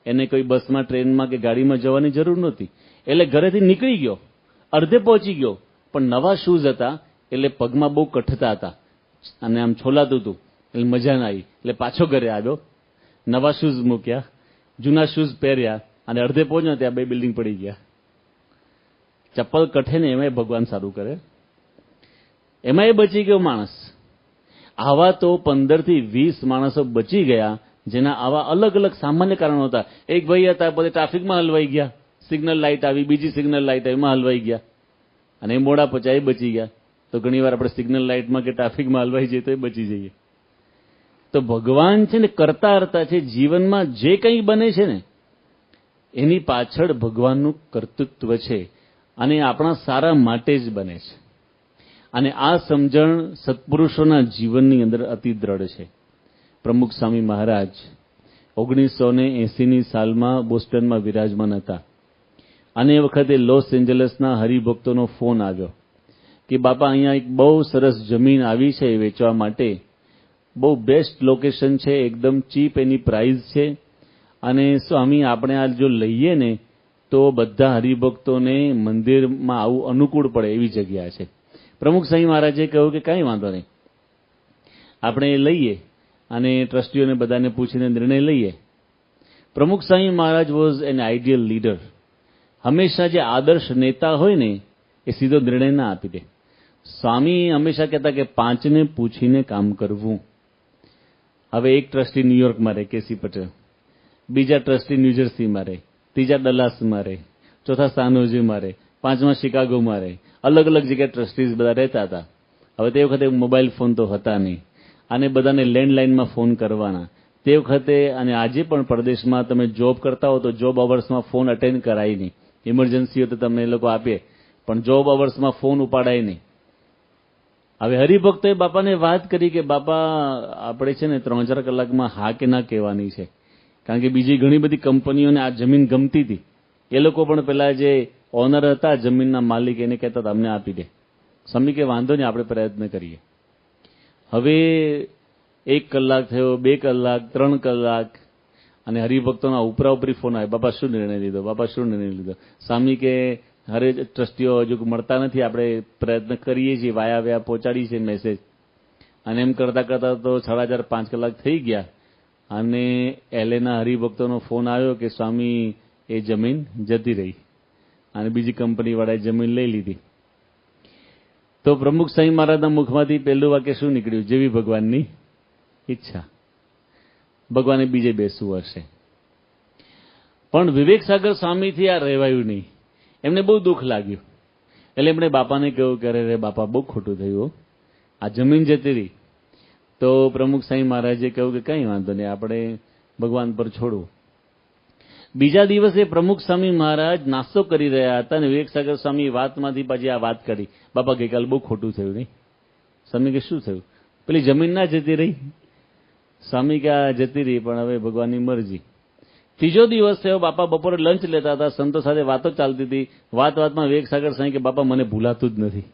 એને કોઈ બસમાં, ટ્રેનમાં કે ગાડીમાં જવાની જરૂર નહોતી. એટલે ઘરેથી નીકળી ગયો, અડધે પહોંચી ગયો, પણ નવા શૂઝ હતા એટલે પગમાં બહુ કઠતા હતા અને આમ છોલાતું હતું, એટલે મજા ના આવી. એટલે પાછો ઘરે આવ્યો, નવા શૂઝ મૂક્યા, જૂના શૂઝ પહેર્યા અને અડધે પહોંચ્યો ત્યાં 2 બિલ્ડિંગ પડી ગયા. ચપ્પલ કઠે ને એમાંય ભગવાન સારું કરે, એમાં એ બચી ગયો માણસ. આવા તો 15થી 20 માણસો બચી ગયા, જેના આવા અલગ અલગ સામાન્ય કારણો હતા. એક ભાઈ હતા, પોતે ટ્રાફિકમાં હલવાઈ ગયા, સિગ્નલ લાઇટ આવી, બીજી સિગ્નલ લાઇટ આવી, એમાં હલવાઈ ગયા અને એ મોડા પહોંચ્યા, એ બચી ગયા. તો ઘણી વાર આપણે સિગ્નલ લાઇટમાં કે ટ્રાફિકમાં હલવાઈ જઈએ તો એ બચી જઈએ. તો ભગવાન છે ને કરતા હરતા છે. જીવનમાં જે કંઈ બને છે ને એની પાછળ ભગવાનનું કર્તૃત્વ છે અને આપણા સારા માટે જ બને છે. અને આ સમજણ સત્પુરુષોના જીવનની અંદર અતિ દ્રઢ છે. પ્રમુખ સ્વામી મહારાજ 1980ની સાલમાં બોસ્ટનમાં વિરાજમાન હતા અને એ વખતે લોસ એન્જલસના હરિભક્તોનો ફોન આવ્યો કે બાપા, અહીંયા એક બહુ સરસ જમીન આવી છે વેચવા માટે બહુ બેસ્ટ લોકેશન છે, એકદમ ચીપ એની પ્રાઇસ છે. અને સ્વામી આપણે આ જો લઈએ ને તો બધા હરિભક્તોને મંદિરમાં આવું અનુકૂળ પડે એવી જગ્યા છે. પ્રમુખ સ્વામી મહારાજે કહ્યું કે કાંઈ વાંધો નહીં, આપણે લઈએ અને ટ્રસ્ટીઓને બધાને પૂછીને નિર્ણય લઈએ. પ્રમુખ Swami Maharaj was an ideal leader. હંમેશા જે આદર્શ નેતા હોય ને એ સીધો નિર્ણય ના આપી દે. સ્વામી હંમેશા કહેતા કે 5ને પૂછીને કામ કરવું. હવે એક ટ્રસ્ટી ન્યુયોર્કમાં રહે, કેસી પટેલ, બીજા ટ્રસ્ટી ન્યૂજર્સીમાં રહે, ત્રીજા ડલાસમાં રહે, ચોથા સાનોઝીમાં રહે, પાંચમા શિકાગોમાં રહે. અલગ અલગ જગ્યાએ ટ્રસ્ટીઝ બધા રહેતા હતા. હવે તે વખતે મોબાઈલ ફોન તો હતા નહીં અને બધાને લેન્ડલાઇનમાં ફોન કરવાના તે વખતે. અને આજે પણ પરદેશમાં તમે જોબ કરતા હો તો જોબ અવર્સમાં ફોન અટેન્ડ કરાય નહીં. ઇમરજન્સી હોય તો તમને એ લોકો આપીએ, પણ જોબ અવર્સમાં ફોન ઉપાડાય નહીં. હવે હરિભક્તોએ બાપાને વાત કરી કે બાપા આપણે છે ને 3-4 કલાકમાં હા કે ના કહેવાની છે, કારણ કે બીજી ઘણી બધી કંપનીઓને આ જમીન ગમતી હતી. એ લોકો પણ પેલા જે ઓનર હતા જમીનના માલિક એને કહેતા હતા અમને આપી દે. સ્વામી કે વાંધો નહીં, આપણે પ્રયત્ન કરીએ. હવે 1 કલાક થયો, 2 કલાક, 3 કલાક, અને હરિભક્તોના ઉપરી ફોન આવે, બાપા શું નિર્ણય લીધો, બાપા શું નિર્ણય લીધો. સ્વામી કે હરે ટ્રસ્ટીઓ હજુ મળતા નથી, આપણે પ્રયત્ન કરીએ છીએ, વાયા પહોંચાડી છે મેસેજ. અને એમ કરતાં કરતાં તો 4.5 કલાક થઈ ગયા અને એલએના હરિભક્તોનો ફોન આવ્યો કે સ્વામી એ જમીન જતી રહી અને બીજી કંપનીવાળાએ જમીન લઈ લીધી. તો પ્રમુખ સ્વામી મહારાજના મુખમાંથી પહેલું વાક્ય શું નીકળ્યું? જેવી ભગવાનની ઈચ્છા. ભગવાને બીજે બેસવું હશે. પણ વિવેક સાગર સ્વામીથી આ રહેવાયું નહીં. એમને બહુ દુઃખ લાગ્યું. એટલે એમણે બાપાને કહ્યું કે અરે બાપા બહુ ખોટું થયું, આ જમીન જતી રહી. તો પ્રમુખ સ્વામી મહારાજે કહ્યું કે કંઈ વાંધો નહીં, આપણે ભગવાન પર છોડવું. બીજા દિવસે પ્રમુખ સ્વામી મહારાજ નાસ્તો કરી રહ્યા હતા અને વિવેક સાગર સ્વામી વાતમાંથી પાછી આ વાત કરી, બાપા ગઈકાલ બહુ ખોટું થયું નહીં. સ્વામી કે શું થયું? પેલી જમીન ના જતી રહી. સ્વામી કે આ જતી રહી પણ હવે ભગવાનની મરજી. ત્રીજો દિવસ થયો, બાપા બપોરે લંચ લેતા હતા, સંતો સાથે વાતો ચાલતી હતી. વાતમાં વિવેક સાગર સ્વામી કે બાપા મને ભૂલાતું જ નથી.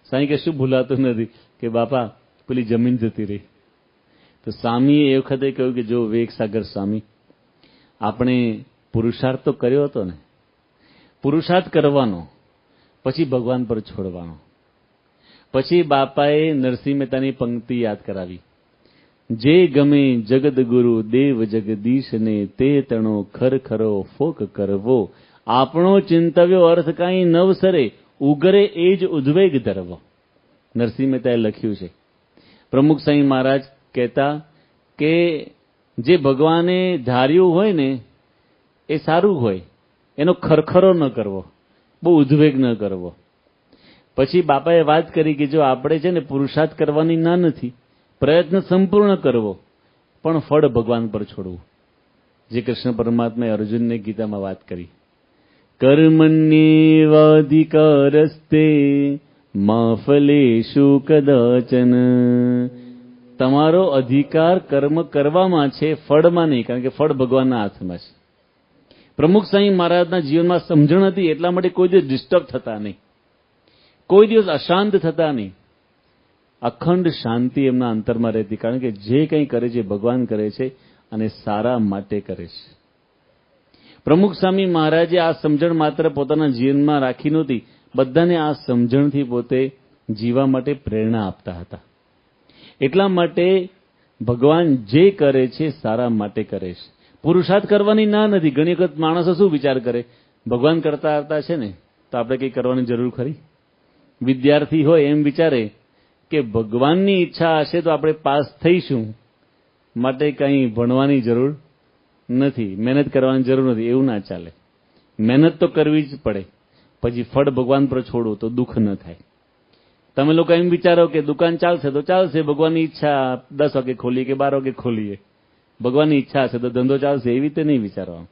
સ્વામી કે શું ભૂલાતું નથી? કે બાપા પેલી જમીન જતી રહી. તો સ્વામીએ એ વખતે કહ્યું કે જો વિવેક સાગર સ્વામી, આપણે પુરુષાર્થ તો કર્યો હતો ને, પુરુષાર્થ કરવાનો, પછી ભગવાન પર છોડવાનો. પછી બાપાએ નરસિંહ મહેતાની પંક્તિ યાદ કરાવી, જે ગમે જગદગુરુ દેવ જગદીશને તે તણો ખરખરો ફોક કરવો, આપણો ચિંતવ્યો અર્થ કાંઈ નવસરે, ઉગરે એ જ ઉદ્વેગ ધરવો. નરસિંહ મહેતાએ લખ્યું છે. પ્રમુખ સ્વામી મહારાજ કહેતા કે જે ભગવાને ધાર્યું હોય ને એ સારું હોય, એનો ખરખરો ન કરવો, બહુ ઉદ્વેગ ન કરવો. પછી બાપાએ વાત કરી કે જો આપણે છે ને પુરુષાર્થ કરવાની ના નથી, પ્રયત્ન સંપૂર્ણ કરવો, પણ ફળ ભગવાન પર છોડવું. જે કૃષ્ણ પરમાત્માએ અર્જુનને ગીતામાં વાત કરી, કર્મણ્યેવાધિકારસ્તે મા ફલેષુ કદાચન. તમારો અધિકાર કર્મ કરવામાં છે, ફળમાં નહીં, કારણ કે ફળ ભગવાનના હાથમાં છે. પ્રમુખ સ્વામી મહારાજના જીવનમાં સમજણ હતી, એટલા માટે કોઈ દિવસ ડિસ્ટર્બ થતા નહીં, કોઈ દિવસ અશાંત થતા નહીં. અખંડ શાંતિ એમના અંતરમાં રહેતી, કારણ કે જે કંઈ કરે છે ભગવાન કરે છે અને સારા માટે કરે છે. પ્રમુખ સ્વામી મહારાજે આ સમજણ માત્ર પોતાના જીવનમાં રાખી નહોતી, બધાને આ સમજણથી પોતે જીવવા માટે પ્રેરણા આપતા હતા. એટલા માટે ભગવાન જે કરે છે સારા માટે કરે છે. પુરુષાર્થ કરવાની ના નથી. ઘણી વખત માણસો શું વિચાર કરે, ભગવાન કરતા આવતા છે ને તો આપણે કંઈ કરવાની જરૂર ખરી? વિદ્યાર્થી હોય એમ વિચારે કે ભગવાનની ઈચ્છા હશે તો આપણે પાસ થઈશું, માટે કંઈ ભણવાની જરૂર નથી, મહેનત કરવાની જરૂર નથી. એવું ના ચાલે. મહેનત તો કરવી જ પડે, પછી ફળ ભગવાન પર છોડો તો દુઃખ ન થાય. તમે લોકો એમ વિચારો કે દુકાન ચાલશે તો ચાલશે, ભગવાનની ઈચ્છા 10 વાગે ખોલીએ કે 12 વાગે ખોલીએ, ભગવાનની ઈચ્છા હશે તો ધંધો ચાલશે, એવી રીતે નહીં વિચારવાનું.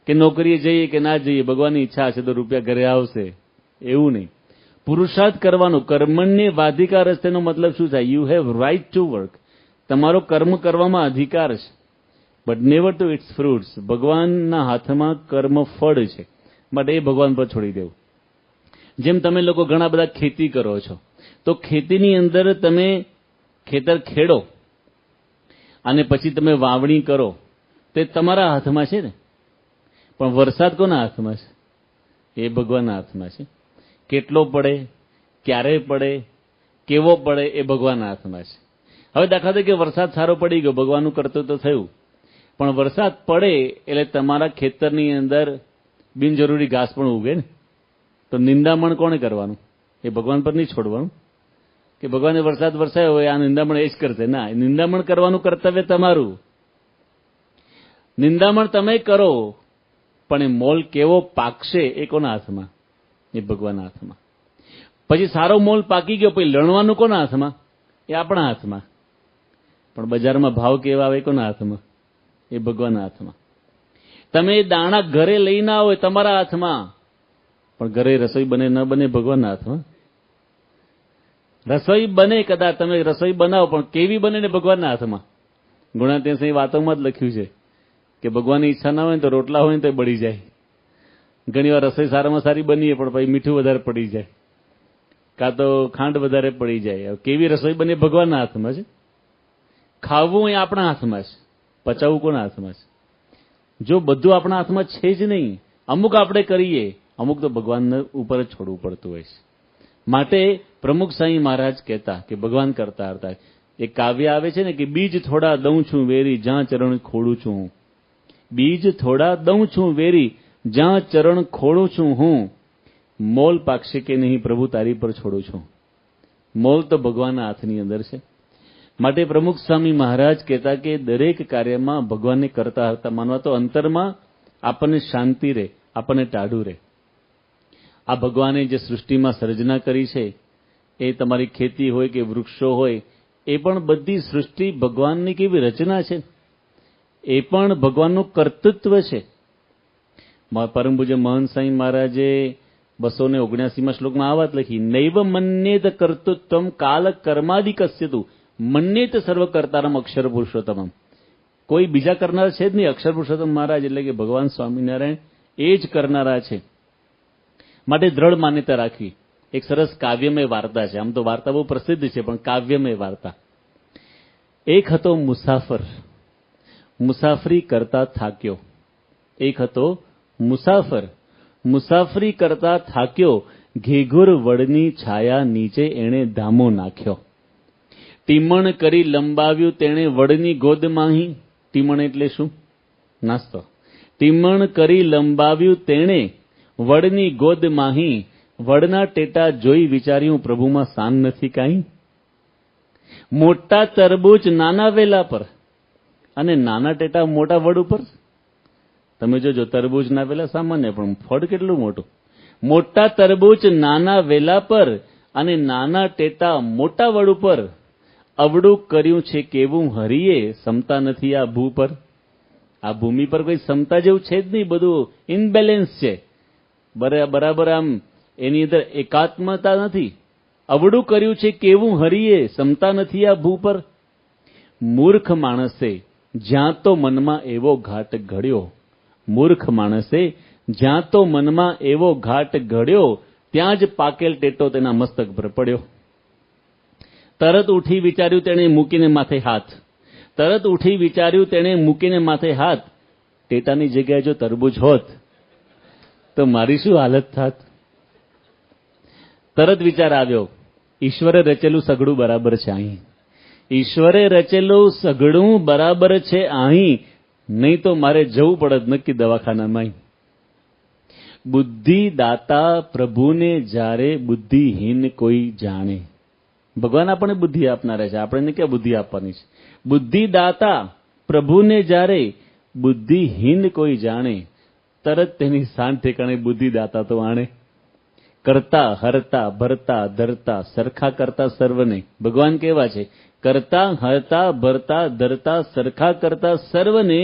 કે નોકરીએ જઈએ કે ના જઈએ, ભગવાનની ઈચ્છા હશે તો રૂપિયા ઘરે આવશે, એવું નહીં. પુરુષાર્થ કરવાનો. કર્મણ્ય વાધિકાર તેનો મતલબ શું થાય? You have right to work. તમારો કર્મ કરવામાં અધિકાર છે, but never to its fruits. ભગવાનના હાથમાં કર્મ ફળ છે, માટે એ ભગવાન પર છોડી દેવું. જેમ તમે લોકો ઘણા બધા ખેતી કરો છો, તો ખેતીની અંદર તમે ખેતર ખેડો, અને પછી તમે વાવણી કરો તે તમારા હાથમાં છે ને, પણ વરસાદ કોના હાથમાં છે? એ ભગવાનના હાથમાં છે. કેટલો પડે, ક્યારે પડે, કેવો પડે, એ ભગવાનના હાથમાં છે. હવે દાખલા તરીકે વરસાદ સારો પડી ગયો, ભગવાનનું કર્તવ્ય તો થયું, પણ વરસાદ પડે એટલે તમારા ખેતરની અંદર બિનજરૂરી ઘાસ પણ ઉગે ને, તો નિંદામણ કોણે કરવાનું? એ ભગવાન પર નહીં છોડવાનું કે ભગવાને વરસાદ વરસાયો હોય આ નિંદામણ એ જ કરશે. ના, નિંદામણ કરવાનું કર્તવ્ય તમારું. નિંદામણ તમે કરો, પણ એ મોલ કેવો પાકશે એ કોના હાથમાં? એ ભગવાનના હાથમાં. પછી સારો મોલ પાકી ગયો, પછી લણવાનું કોના હાથમાં? એ આપણા હાથમાં. પણ બજારમાં ભાવ કેવા આવે કોના હાથમાં? એ ભગવાનના હાથમાં. તમે દાણા ઘરે લઈને આવો એ તમારા હાથમાં, પણ ઘરે રસોઈ બને ન બને ભગવાનના હાથમાં. રસોઈ બને, કદાચ તમે રસોઈ બનાવો, પણ કેવી બને ને ભગવાનના હાથમાં. ગુણાતીત વાતોમાં જ લખ્યું છે કે ભગવાનની ઈચ્છા ના હોય તો રોટલા હોય ને તો બળી જાય. ઘણી વાર રસોઈ સારામાં સારી બનીએ પણ પછી મીઠું વધારે પડી જાય, કાં તો ખાંડ વધારે પડી જાય. કેવી રસોઈ બને ભગવાનના હાથમાં છે. ખાવું એ આપણા હાથમાં છે, પચાવવું કોના હાથમાં છે? જો બધું આપણા હાથમાં છે જ નહીં, અમુક આપણે કરીએ, અમુક તો ભગવાનને ઉપર જ છોડવું પડતું હોય છે. માટે પ્રમુખ સાંઈ મહારાજ કહેતા કે ભગવાન કરતા હતા. એક કાવ્ય આવે છે ને કે બીજ થોડા દઉં છું વેરી, જ્યાં ચરણ ખોડું છું હું. બીજ થોડા દઉં છું વેરી, જ્યાં ચરણ ખોડું છું હું. મોલ પાકશે કે નહીં પ્રભુ તારી પર છોડું છું. મોલ તો ભગવાનના હાથની અંદર છે. માટે પ્રમુખ સ્વામી મહારાજ કહેતા કે દરેક કાર્યમાં ભગવાનને કરતા હરતા માનવા, તો અંતરમાં આપણને શાંતિ રહે, આપણને ટાઢું રહે. આ ભગવાને જે સૃષ્ટિમાં સર્જના કરી છે, એ તમારી ખેતી હોય કે વૃક્ષો હોય, એ પણ બધી સૃષ્ટિ ભગવાનની કેવી રચના છે, એ પણ ભગવાનનું કર્તૃત્વ છે. પરમ પૂજ્ય મહંત સાંઈ મહારાજે 279માં શ્લોકમાં આ વાત લખી, નૈવ મન્યેત કર્તૃત્વમ કાલ કર્માદિકસ્યતુ મન્યેત સર્વ કર્તારમ અક્ષર પુરુષોત્તમમ. કોઈ બીજા કરનાર છે જ નહીં. અક્ષર પુરુષોત્તમ મહારાજ એટલે કે ભગવાન સ્વામિનારાયણ એ જ કરનારા છે. માટે દ્રઢ માન્યતા રાખવી. એક સરસ કાવ્યમય વાર્તા છે. આમ તો વાર્તા બહુ પ્રસિદ્ધ છે, પણ કાવ્યમય વાર્તા. એક હતો મુસાફર, મુસાફરી કરતા થાક્યો. એક હતો મુસાફર, મુસાફરી કરતા થાક્યો, ઘેઘુર વડની છાયા નીચે એણે ધામો નાખ્યો. ટીમણ કરી લંબાવ્યું તેણે વડની ગોદમાંહી. ટીમણ એટલે શું? નાસ્તો. ટીમણ કરી લંબાવ્યું તેણે વડની ગોદમાંહી. વડના ટેટા જોઈ વિચાર્યું પ્રભુમાં શાન નથી કાંઈ. મોટા તરબૂચ નાના વેલા પર અને નાના ટેટા મોટા વડ ઉપર. તમે જોજો, તરબૂચ ના વેલા સામાન્ય, પણ ફળ કેટલું મોટું. મોટા તરબૂચ નાના વેલા પર અને નાના ટેટા મોટા વડ ઉપર. અવડું કર્યું છે કેવું હરિએ, સમતા નથી આ ભૂ પર. આ ભૂમિ પર કોઈ સમતા જેવું છે જ નહીં, બધું ઇનબેલેન્સ છે. બરાબર આમ એની અંદર એકાત્મતા નથી. અવડું કર્યું છે કેવું હરિએ, સમતા નથી આ ભૂ પર. મૂર્ખ માણસે જ્યાં તો મનમાં એવો ઘાટ ઘડ્યો. મૂર્ખ માણસે જ્યાં તો મનમાં એવો ઘાટ ઘડ્યો, ત્યાં જ પાકેલ ટેટો તેના મસ્તક પર પડ્યો. તરત ઉઠી વિચાર્યું તેણે મૂકીને માથે હાથ. તરત ઉઠી વિચાર્યું તેણે મૂકીને માથે હાથ. ટેટાની જગ્યાએ જો તરબૂચ હોત તો મારી શું હાલત થાત? તરત વિચાર આવ્યો, ઈશ્વરે રચેલું સઘળું બરાબર છે અહીં. ઈશ્વરે રચેલું સઘળું બરાબર છે અહીં, નહીં તો મારે જવું પડત નક્કી દવાખાનામાં. બુદ્ધિ દાતા પ્રભુને જ્યારે બુદ્ધિહીન કોઈ જાણે. ભગવાન આપણને બુદ્ધિ આપનારા છે, આપણને ક્યાં બુદ્ધિ આપવાની છે? બુદ્ધિદાતા પ્રભુને જ્યારે બુદ્ધિહીન કોઈ જાણે, તરત તેની શાન ઠેકાણે બુદ્ધિદાતા તો આણે. કરતા હરતા ભરતા ધરતા સરખા કરતા સર્વને. ભગવાન કેવા છે? કરતા હરતા ભરતા ધરતા સરખા કરતા સર્વને.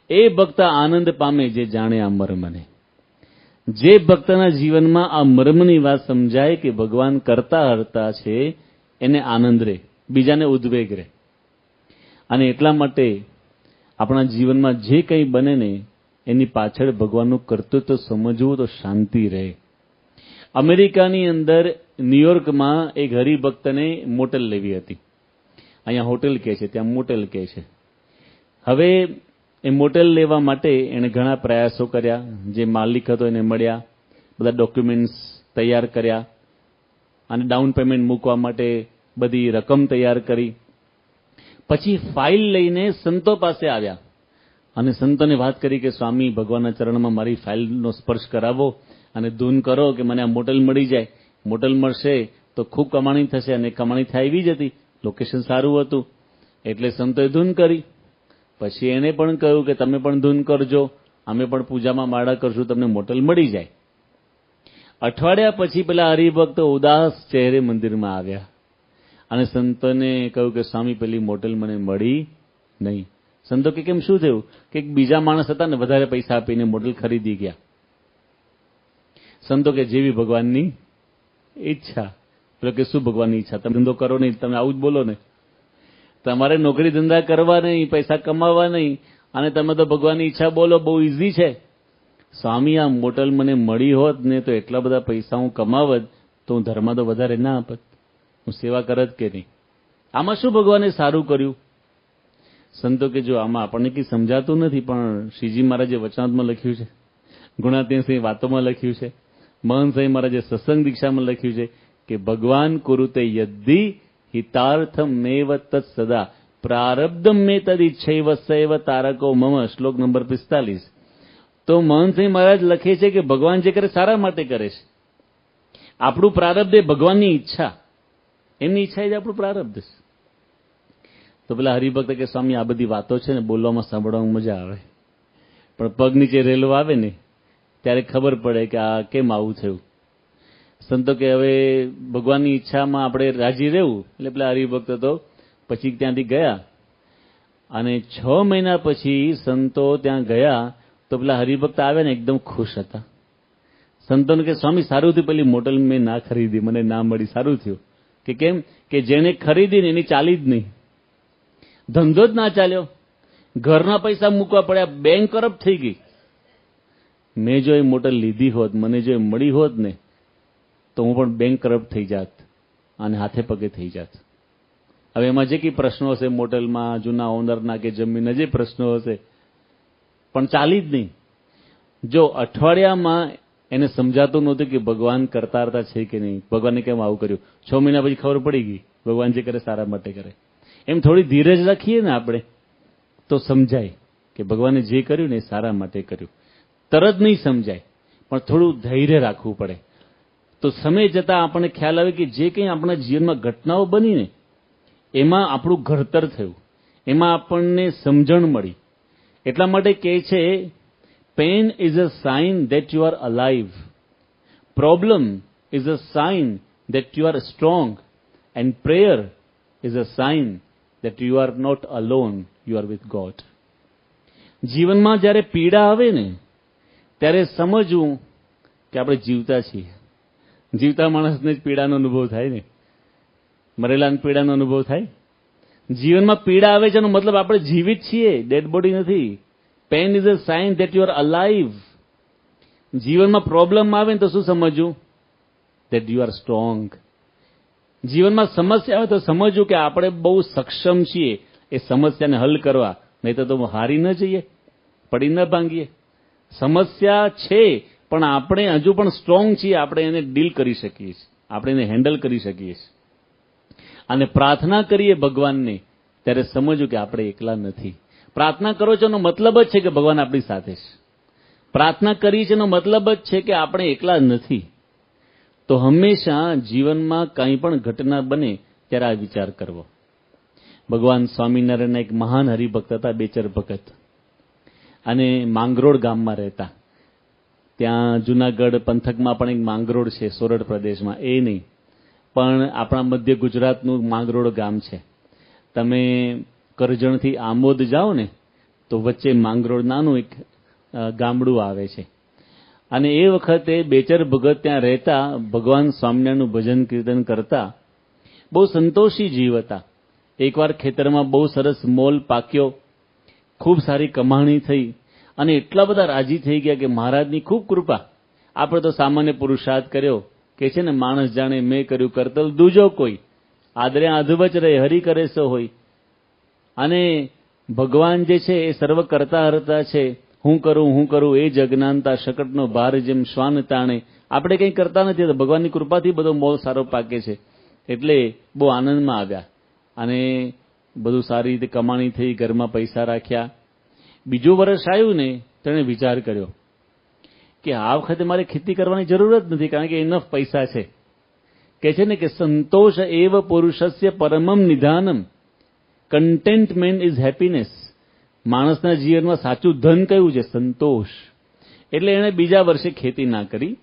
એ ભક્ત આનંદ પામે જે જાણે આ મર્મને. જે ભક્તના જીવનમાં આ મર્મની વાત સમજાય કે ભગવાન કરતા હરતા છે, એને આનંદ રહે, બીજાને ઉદ્વેગ રહે. અને એટલા માટે આપણા જીવનમાં જે કંઈ બને ને એની પાછળ ભગવાનનું કર્તૃત્વ સમજવું તો શાંતિ રહે. અમેરિકાની અંદર ન્યુયોર્કમાં એક હરિભક્તને મોટેલ લેવી હતી. અહીંયા હોટેલ કહે છે, ત્યાં મોટેલ કહે છે. હવે એ મોટેલ લેવા માટે એણે ઘણા પ્રયાસો કર્યા. જે માલિક હતો એને મળ્યા, બધા ડોક્યુમેન્ટ્સ તૈયાર કર્યા અને ડાઉન પેમેન્ટ મૂકવા માટે બધી રકમ તૈયાર કરી. પછી ફાઇલ લઈને સંતો પાસે આવ્યા અને સંતોને વાત કરી કે સ્વામી, ભગવાનના ચરણમાં મારી ફાઇલનો સ્પર્શ કરાવો અને ધૂન કરો કે મને આ મોટેલ મળી જાય. મોટેલ મળશે તો ખૂબ કમાણી થશે, અને કમાણી થાય એવી જ હતી, લોકેશન સારું હતું. એટલે સંતોએ ધૂન કરી. પછી એણે પણ કહ્યું કે તમે પણ ધૂન કરજો, અમે પણ પૂજામાં માળા કરશું, તમને મોટેલ મળી જાય. અઠવાડિયા પછી પેલા હરિભક્તો ઉદાસ ચહેરે મંદિરમાં આવ્યા અને સંતોને કહ્યું કે સ્વામી, પેલી મોટેલ મને મળી નહીં. સંતો કે કેમ, શું થયું? કે બીજા માણસ હતા ને, વધારે પૈસા આપીને મોટેલ ખરીદી ગયા. સંતો કે જેવી ભગવાનની ઈચ્છા. એટલે કે શું ભગવાનની ઈચ્છા? તમે ધંધો કરો નહીં, તમે આવું જ બોલો ને. તમારે નોકરી ધંધા કરવા નહીં, પૈસા કમાવા નહીં, અને તમે તો ભગવાનની ઈચ્છા બોલો. બહુ ઇઝી છે. સ્વામી, આ મોટેલ મને મળી હોત ને તો એટલા બધા પૈસા હું કમાવત તો હું ધર્મ તો વધારે ના આપત, હું સેવા કરત કે નહીં. આમાં શું ભગવાને સારું કર્યું? સંતો કે જો આમાં આપણને કંઈ સમજાતું નથી, પણ શ્રીજી મહારાજે વચનાત્મા લખ્યું છે, ગુણાતીત વાતોમાં લખ્યું છે, મહંત સાંઈ મહારાજે સત્સંગ દીક્ષામાં લખ્યું છે કે ભગવાન કુરુતે યદ્ધિ હિતાર્થમ મેવ તત્ સદા પ્રારબ્ધમ મે તદિચ્છૈવ સૈવ તારકો મમ. શ્લોક નંબર 45. તો મહંત સાંઈ મહારાજ લખે છે કે ભગવાન જે કરે સારા માટે કરે છે. આપણું પ્રારબ્ધ એ ભગવાનની ઈચ્છા, એમની ઈચ્છા એ જ આપણું પ્રારબ્ધ છે. તો પેલા હરિભક્ત કે સ્વામી, આ બધી વાતો છે ને બોલવામાં સાંભળવામાં મજા આવે, પણ પગ નીચે રેલો આવે ને ત્યારે ખબર પડે કે આ કેમ આવું થયું. સંતો કે હવે ભગવાનની ઈચ્છામાં આપણે રાજી રહેવું. એટલે પેલા હરિભક્ત તો પછી ત્યાંથી ગયા અને 6 મહિના પછી સંતો ત્યાં ગયા તો પેલા હરિભક્ત આવ્યા ને એકદમ ખુશ હતા. સંતોને કે સ્વામી, સારું થયું પેલી મોટેલ મેં ના ખરીદી, મને ના મળી, સારું થયું. કે કેમ? કે જેને ખરીદી ને એની ચાલી જ નહીં, ધંધો જ ના ચાલ્યો, ઘરના પૈસા મૂકવા પડ્યા, બેંક કરપ્ટ થઈ ગઈ. મેં જો એ મોટેલ લીધી હોત, મને જો એ મળી હોત ને તો હું પણ બેંક કરપ્ટ થઈ જાત અને હાથે પગે થઈ જાત. હવે એમાં જે કંઈ પ્રશ્નો હશે મોટેલમાં, જૂના ઓનરના કે જમીનના જે પ્રશ્નો હશે, પણ ચાલી જ નહીં. જો અઠવાડિયામાં એને સમજાતું નહોતું કે ભગવાન કરતા છે કે નહીં, ભગવાને કેમ આવું કર્યું. 6 મહિના પછી ખબર પડી ગઈ ભગવાન જે કરે સારા માટે કરે. એમ થોડી ધીરજ રાખીએ ને આપણે તો સમજાય કે ભગવાને જે કર્યું ને એ સારા માટે કર્યું. તરત નહીં સમજાય, પણ થોડું ધૈર્ય રાખવું પડે. તો સમય જતાં આપણને ખ્યાલ આવે કે જે કંઈ આપણા જીવનમાં ઘટનાઓ બની ને એમાં આપણું ઘડતર થયું, એમાં આપણને સમજણ મળી. એટલા માટે કહે છે, pain is a sign that you are alive, problem is a sign that you are strong, and prayer is a sign that you are not alone, you are with God. જીવનમાં જ્યારે પીડા આવે ને ત્યારે સમજવું કે આપણે જીવતા છીએ. જીવતા માણસને જ પીડાનો અનુભવ થાય ને, મરેલાને પીડાનો અનુભવ થાય. જીવનમાં પીડા આવે છે એનો મતલબ આપણે જીવિત છીએ, ડેડ બોડી નથી. Pain is a sign that you are alive. જીવનમાં પ્રોબ્લેમ આવે ને તો શું સમજવું? That you are strong. જીવનમાં સમસ્યા આવે તો સમજવું કે આપણે બહુ સક્ષમ છીએ એ સમસ્યાને હલ કરવા, નહીં તો હારી ન જઈએ, પડી ન ભાંગીએ. સમસ્યા છે પણ આપણે હજુ પણ સ્ટ્રોંગ છીએ, આપણે એને ડીલ કરી શકીએ છીએ, આપણે એને હેન્ડલ કરી શકીએ છીએ. અને પ્રાર્થના કરીએ ભગવાનને ત્યારે સમજવું કે આપણે એકલા નથી. પ્રાર્થના કરો છો એનો મતલબ જ છે કે ભગવાન આપણી સાથે છે. પ્રાર્થના કરીએ છીએ એનો મતલબ જ છે કે આપણે એકલા નથી. તો હંમેશા જીવનમાં કંઈ પણ ઘટના બને ત્યારે આ વિચાર કરવો. ભગવાન સ્વામિનારાયણના એક મહાન હરિભક્ત હતા, બેચર ભગત, અને માંગરોળ ગામમાં રહેતા. ત્યાં જુનાગઢ પંથકમાં પણ એક માંગરોળ છે, સોરઠ પ્રદેશમાં. એ નહીં, પણ આપણા મધ્ય ગુજરાતનું માંગરોળ ગામ છે. તમે કરજણથી આમોદ જાઓ ને તો વચ્ચે માંગરોળ નાનું એક ગામડું આવે છે. અને એ વખતે બેચર ભગત ત્યાં રહેતા, ભગવાન સ્વામિનારાયણનું ભજન કીર્તન કરતા. બહુ સંતોષી જીવ હતા. એકવાર ખેતરમાં બહુ સરસ મોલ પાક્યો, ખૂબ સારી કમાણી થઈ અને એટલા બધા રાજી થઈ ગયા કે મહારાજની ખૂબ કૃપા. આપણે તો સામાન્ય પુરુષાર્થ કર્યો કે છે ને, માણસ જાણે મેં કર્યું કરતલ દૂજો કોઈ, આદરે આધુબચ રહે હરી કરે સો હોય. અને ભગવાન જે છે એ સર્વ કરતા હરતા છે. હું કરું એ જ અજ્ઞાનતા, શકટનો ભાર જેમ શ્વાન તાણે. આપણે કંઈ કરતા નથી, તો ભગવાનની કૃપાથી બધો મોલ સારો પાકે છે. એટલે બહુ આનંદમાં આવ્યા અને બધું સારી રીતે કમાણી થઈ, ઘરમાં પૈસા રાખ્યા. બીજું વર્ષ આવ્યું ને, તેણે વિચાર કર્યો કે આ વખતે મારે ખેતી કરવાની જરૂર જ નથી, કારણ કે ઇનફ પૈસા છે. કહે છે ને કે સંતોષ એવ પુરુષસ્ય પરમમ નિધાનમ. Contentment is happiness. માણસના જીવનમાં સાચું ધન કયું છે? સંતોષ. એટલે એણે બીજા વર્ષે ખેતી ના કરી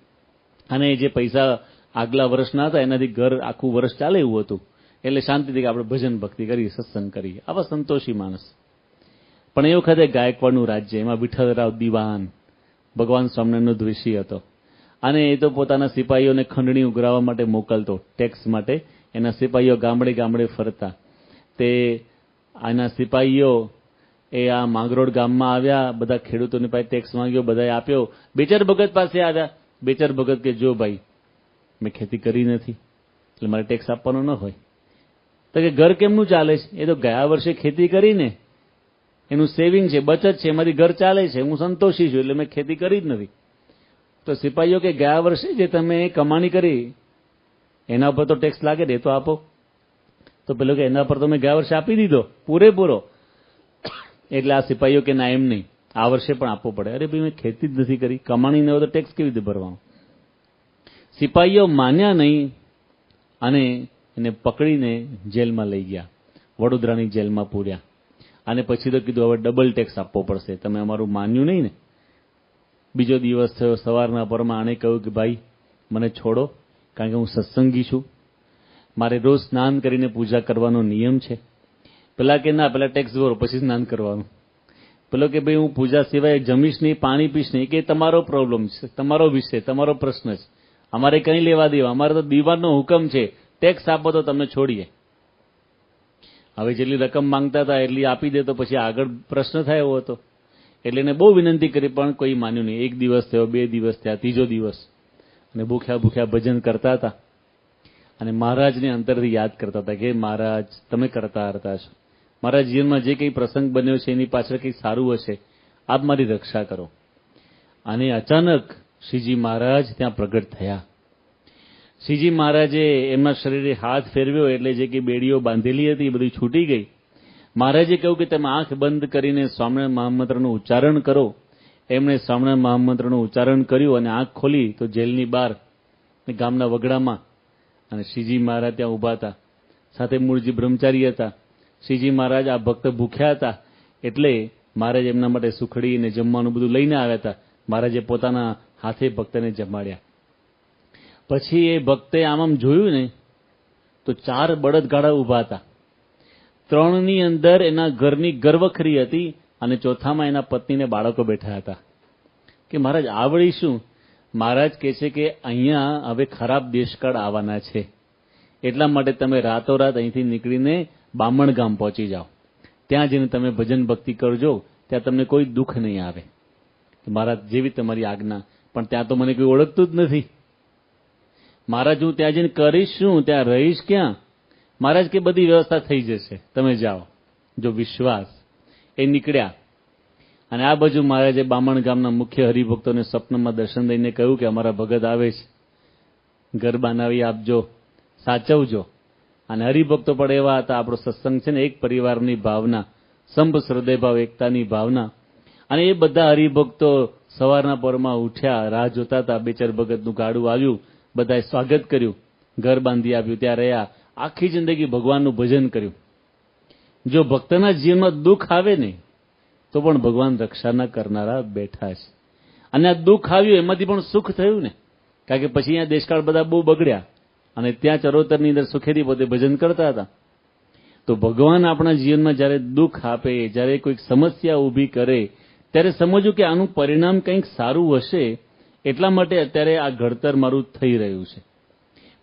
અને જે પૈસા આગલા વર્ષના હતા એનાથી ઘર આખું વર્ષ ચાલે એવું હતું. એટલે શાંતિથી કે આપણે ભજન ભક્તિ કરીએ, સત્સંગ કરીએ. આવા સંતોષી માણસ. પણ એ વખતે ગાયકવાડનું રાજ્ય, એમાં વિઠ્ઠલરાવ દિવાન ભગવાન સ્વામિનારાયણનો દ્વેષી હતો અને એ તો પોતાના સિપાહીઓને ખંડણી ઉઘરાવવા માટે મોકલતો, ટેક્સ માટે. એના સિપાહીઓ ગામડે ગામડે ફરતા. તે આના સિપાહીઓ એ આ માંગરોળ ગામમાં આવ્યા, બધા ખેડૂતોની પાસે ટેક્સ માંગ્યો, બધાએ આપ્યો. બેચર ભગત પાસે આવ્યા. બેચર ભગત કે જો ભાઈ, મેં ખેતી કરી નથી એટલે મારે ટેક્સ આપવાનો ન હોય. તો કે ઘર કેમનું ચાલે છે? એ તો ગયા વર્ષે ખેતી કરીને એનું સેવિંગ છે, બચત છે, એમાંથી ઘર ચાલે છે. હું સંતોષી છું એટલે મેં ખેતી કરી જ નથી. તો સિપાહીઓ કે ગયા વર્ષે જે તમે કમાણી કરી એના ઉપર તો ટેક્સ લાગે ને, એ તો આપો. તો પેલો કે એના પર તો મેં ગયા વર્ષે આપી દીધો પૂરેપૂરો. એટલે આ સિપાહીઓ કે ના, એમ નહીં, આ વર્ષે પણ આપવો પડે. અરે ભાઈ, મેં ખેતી જ નથી કરી, કમાણી ન હોય તો ટેક્સ કેવી રીતે ભરવાનો? સિપાહીઓ માન્યા નહીં અને એને પકડીને જેલમાં લઈ ગયા, વડોદરાની જેલમાં પૂર્યા. અને પછી તો કીધું હવે ડબલ ટેક્સ આપવો પડશે, તમે અમારું માન્યું નહીં ને. બીજો દિવસ થયો, સવારના પરમાં આણે કહ્યું કે ભાઈ મને છોડો, કારણ કે હું સત્સંગી છું, મારે રોજ સ્નાન કરીને પૂજા કરવાનો નિયમ છે. પેલા કે ના, પેલા ટેક્સ ભરો પછી સ્નાન કરવાનું. પેલો કે ભાઈ હું પૂજા સિવાય જમીશ નહીં, પાણી પીશ નહીં. કે તમારો પ્રોબ્લેમ છે, તમારો વિષય, તમારો પ્રશ્ન છે, અમારે કંઈ લેવા દેવા, અમારે તો દીવાનો હુકમ છે, ટેક્સ આપો તો તમને છોડીએ. હવે જેટલી રકમ માંગતા હતા એટલી આપી દે તો પછી આગળ પ્રશ્ન થાય એવો હતો. એટલે એને બહુ વિનંતી કરી પણ કોઈ માન્યું નહીં. 1 દિવસ થયો, 2 દિવસ થયા, 3જો દિવસ, અને ભૂખ્યા ભૂખ્યા ભજન કરતા હતા અને મહારાજને અંતરથી યાદ કરતા હતા કે મહારાજ તમે કરતા હરતા છો, મારા જીવનમાં જે કંઈ પ્રસંગ બન્યો છે એની પાછળ કંઈ સારું હશે, આપ મારી રક્ષા કરો. અને અચાનક શ્રીજી મહારાજ ત્યાં પ્રગટ થયા. શ્રીજી મહારાજે એમના શરીરે હાથ ફેરવ્યો એટલે જે કંઈ બેડીઓ બાંધેલી હતી એ બધી છૂટી ગઈ. મહારાજે કહ્યું કે તમે આંખ બંધ કરીને સ્વામિનારાયણ મહામંત્રનું ઉચ્ચારણ કરો. એમણે સ્વામિનારાયણ મહામંત્રનું ઉચ્ચારણ કર્યું અને આંખ ખોલી તો જેલની બહાર ગામના વગડામાં અને શ્રીજી મહારાજ ત્યાં ઊભા હતા. સાથે મૂળજી બ્રહ્મચારી હતા. શ્રીજી મહારાજ આ ભક્ત ભૂખ્યા હતા એટલે મહારાજ એમના માટે સુખડી અને જમવાનું બધું લઈને આવ્યા હતા. મહારાજે પોતાના હાથે ભક્તને જમાડ્યા. પછી એ ભક્તે આમ જોયું ને તો 4 બળદગાડા ઊભા હતા. 3ની અંદર એના ઘરની ગર્વખરી હતી અને ચોથામાં એના પત્નીને બાળકો બેઠા હતા. કે મહારાજ આવડી શું? મહારાજ કહે છે કે અહીંયા હવે ખરાબ દેશકાળ આવવાના છે, એટલા માટે તમે રાતોરાત અહીંથી નીકળીને બામણ ગામ પહોંચી જાઓ. ત્યાં જઈને તમે ભજન ભક્તિ કરજો, ત્યાં તમને કોઈ દુઃખ નહીં આવે. મહારાજ જેવી તમારી આજ્ઞા. પણ ત્યાં તો મને કોઈ ઓળખતું જ નથી. મહારાજ હું ત્યાં જઈને કરીશ શું? ત્યાં રહીશ ક્યાં? મહારાજ કે બધી વ્યવસ્થા થઈ જશે, તમે જાઓ. જો વિશ્વાસ. એ નીકળ્યા અને આ બાજુ મહારાજે બામણ ગામના મુખ્ય હરિભક્તોને સ્વપ્નમાં દર્શન દઈને કહ્યું કે અમારા ભગત આવે છે, ઘર બનાવી આપજો, સાચવજો. અને હરિભક્તો પણ એવા હતા, આપણો સત્સંગ છે ને એક પરિવારની ભાવના, સંપ હૃદયભાવ એકતાની ભાવના. અને એ બધા હરિભક્તો સવારના પરમાં ઉઠ્યા, રાહ જોતા હતા. બેચર ભગતનું ગાડું આવ્યું, બધાએ સ્વાગત કર્યું, ઘર બાંધી આપ્યું, ત્યાં રહ્યા. આખી જિંદગી ભગવાનનું ભજન કર્યું. જો ભક્તના જીવનમાં દુઃખ આવે ને તો પણ ભગવાન રક્ષાના કરનારા બેઠા છે. અને આ દુઃખ આવ્યું એમાંથી પણ સુખ થયું ને, કારણ કે પછી અહીંયા દેશકાળ બધા બહુ બગડ્યા અને ત્યાં ચરોતરની અંદર સુખેથી પોતે ભજન કરતા હતા. તો ભગવાન આપણા જીવનમાં જ્યારે દુઃખ આપે, જ્યારે કોઈક સમસ્યા ઊભી કરે, ત્યારે સમજવું કે આનું પરિણામ કંઈક સારું હશે. એટલા માટે અત્યારે આ ઘડતર મારું થઈ રહ્યું છે.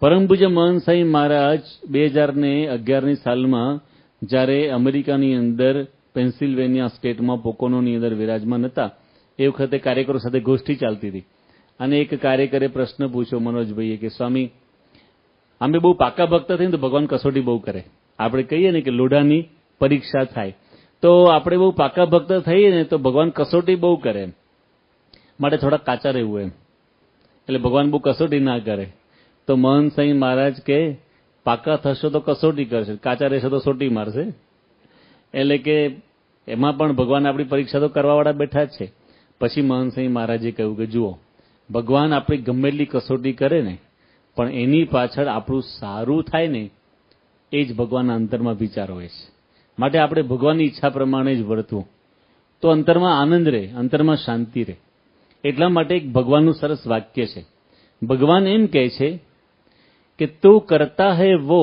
પરમ પૂજ્ય મહંત સાંઈ મહારાજ 2011ની સાલમાં જ્યારે અમેરિકાની અંદર પેન્સિલ્વેનિયા સ્ટેટમાં પોકોનોની અંદર વિરાજમાન હતા, એ વખતે કાર્યકરો સાથે ગોષ્ઠી ચાલતી હતી. અને એક કાર્યકરે પ્રશ્ન પૂછ્યો મનોજભાઈએ કે સ્વામી, અમે બહુ પાકા ભક્ત થઈને તો ભગવાન કસોટી બહુ કરે. આપણે કહીએ ને કે લોઢાની પરીક્ષા થાય. તો આપણે બહુ પાકા ભક્ત થઈએ ને તો ભગવાન કસોટી બહુ કરે, માટે થોડા કાચા રહેવું એમ. એટલે ભગવાન બહુ કસોટી ના કરે. તો મહંત સ્વામી મહારાજ કે પાકા થશો તો કસોટી કરશે, કાચા રહેશો તો સોટી મારશે. એટલે કે એમાં પણ ભગવાન આપણી પરીક્ષા તો કરવાવાળા બેઠા જ છે. પછી મહંત સ્વામી મહારાજે કહ્યું કે જુઓ, ભગવાન આપણી ગમે એટલી કસોટી કરે ને, પણ એની પાછળ આપણું સારું થાય ને એ જ ભગવાનના અંતરમાં વિચાર હોય છે. માટે આપણે ભગવાનની ઈચ્છા પ્રમાણે જ વર્તવું, તો અંતરમાં આનંદ રહે, અંતરમાં શાંતિ રહે. એટલા માટે એક ભગવાનનું સરસ વાક્ય છે. ભગવાન એમ કહે છે કે તું કરતા હૈ વો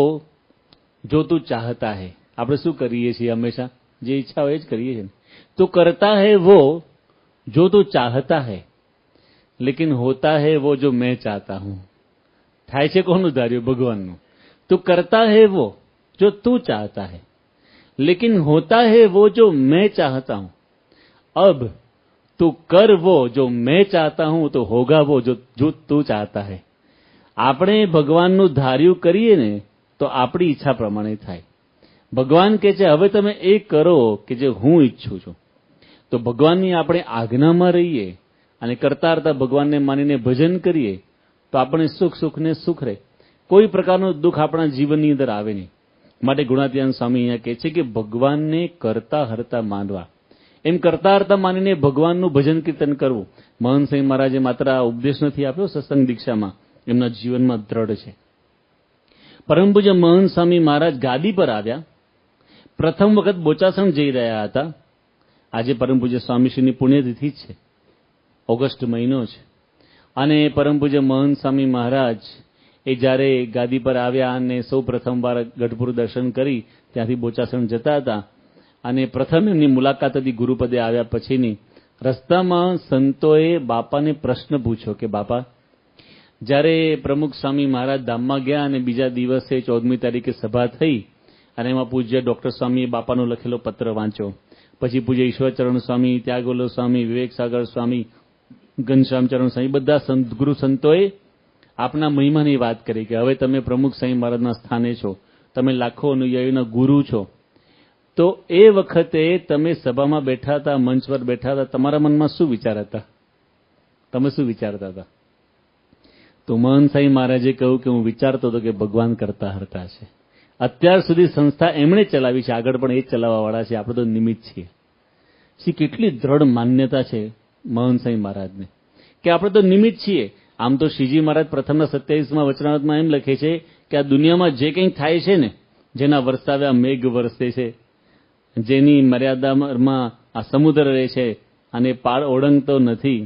જો તું ચાહતા હૈ. આપણે શું કરીએ છીએ હંમેશા? જે ઈચ્છા હોય એ જ કરીએ છીએ. તું કરતા હૈ વો જો તું ચાહતા હૈ, લેકિન હોતા હૈ વો જો મેં ચાહતા હું. થાય છે કોનું ધાર્યું? ભગવાનનું. તું કરતા હૈ વો જો તું ચાહતા હૈ, लेकिन होता है वो जो मैं चाहता हूं. अब तू कर वो जो मैं चाहता हूं तो होगा वो जो तू चाहता है. આપણે ભગવાનનું ધાર્યું કરીએ ને તો આપણી ઈચ્છા પ્રમાણે થાય. ભગવાન કહે છે હવે તમે એ કરો કે જે હું ઈચ્છું છું. તો ભગવાનની આપણે આજ્ઞામાં રહીએ અને કરતા કરતા ભગવાનને માનીને ભજન કરીએ તો આપણે સુખ ને સુખ રહે. કોઈ પ્રકારનું દુઃખ આપણા જીવનની અંદર આવે નહીં. માટે ગુણાતીતાનંદ સ્વામી અહીંયા કહે છે કે ભગવાનને કરતા હરતા માનવા. એમ કરતા હરતા માનીને ભગવાનનું ભજન કીર્તન કરવું. મહંત સ્વામી મહારાજે માત્ર આ ઉપદેશ નથી આપ્યો, સત્સંગ દીક્ષામાં એમના જીવનમાં દ્રઢ છે. પરમ પૂજ્ય મહંત સ્વામી મહારાજ ગાદી પર આવ્યા. પ્રથમ વખત બોચાસણ જઈ રહ્યા હતા. આજે પરમ પૂજ્ય સ્વામીશ્રીની પુણ્યતિથિ છે, ઓગસ્ટ મહિનો છે. અને પરમ પૂજ્ય મહંત સ્વામી મહારાજ એ જ્યારે ગાદી પર આવ્યા અને સૌ પ્રથમવાર ગઢપુર દર્શન કરી ત્યાંથી બોચાસણ જતા હતા અને પ્રથમ એમની મુલાકાત હતી ગુરુપદે આવ્યા પછીની. રસ્તામાં સંતોએ બાપાને પ્રશ્ન પૂછ્યો કે બાપા, જ્યારે પ્રમુખ સ્વામી મહારાજ ધામમાં ગયા અને બીજા દિવસે 14મી તારીખે સભા થઈ અને એમાં પૂજ્ય ડોક્ટર સ્વામીએ બાપાનો લખેલો પત્ર વાંચ્યો. પછી પૂજ્ય ઈશ્વરચરણ સ્વામી, ત્યાગોલો સ્વામી, વિવેક સાગર સ્વામી, ઘનશ્યામચરણ સ્વામી, બધા ગુરુ સંતોએ આપના મહિમાની વાત કરી કે હવે તમે પ્રમુખ સ્વામી મહારાજના સ્થાને છો, તમે લાખો અનુયાયીના ગુરુ છો. તો એ વખતે તમે સભામાં બેઠા હતા, મંચ પર બેઠા હતા, તમારા મનમાં શું વિચાર હતા? તમે શું વિચારતા હતા? તો મહંત સ્વામી મહારાજે કહ્યું કે હું વિચારતો હતો કે ભગવાન કરતા હરતા છે. અત્યાર સુધી સંસ્થા એમણે ચલાવી છે, આગળ પણ એ જ ચલાવવાવાળા છે, આપણે તો નિમિત્ત છીએ. શી કેટલી દ્રઢ માન્યતા છે મહંત સ્વામી મહારાજને કે આપણે તો નિમિત્ત છીએ. આમ તો શ્રીજી મહારાજ પ્રથમના 27માં વચનામૃતમાં એમ લખે છે કે આ દુનિયામાં જે કંઈ થાય છે ને, જેના વરસાવ્યા મેઘ વરસે છે, જેની મર્યાદામાં આ સમુદ્ર રહે છે અને પાર ઓળંગતો નથી,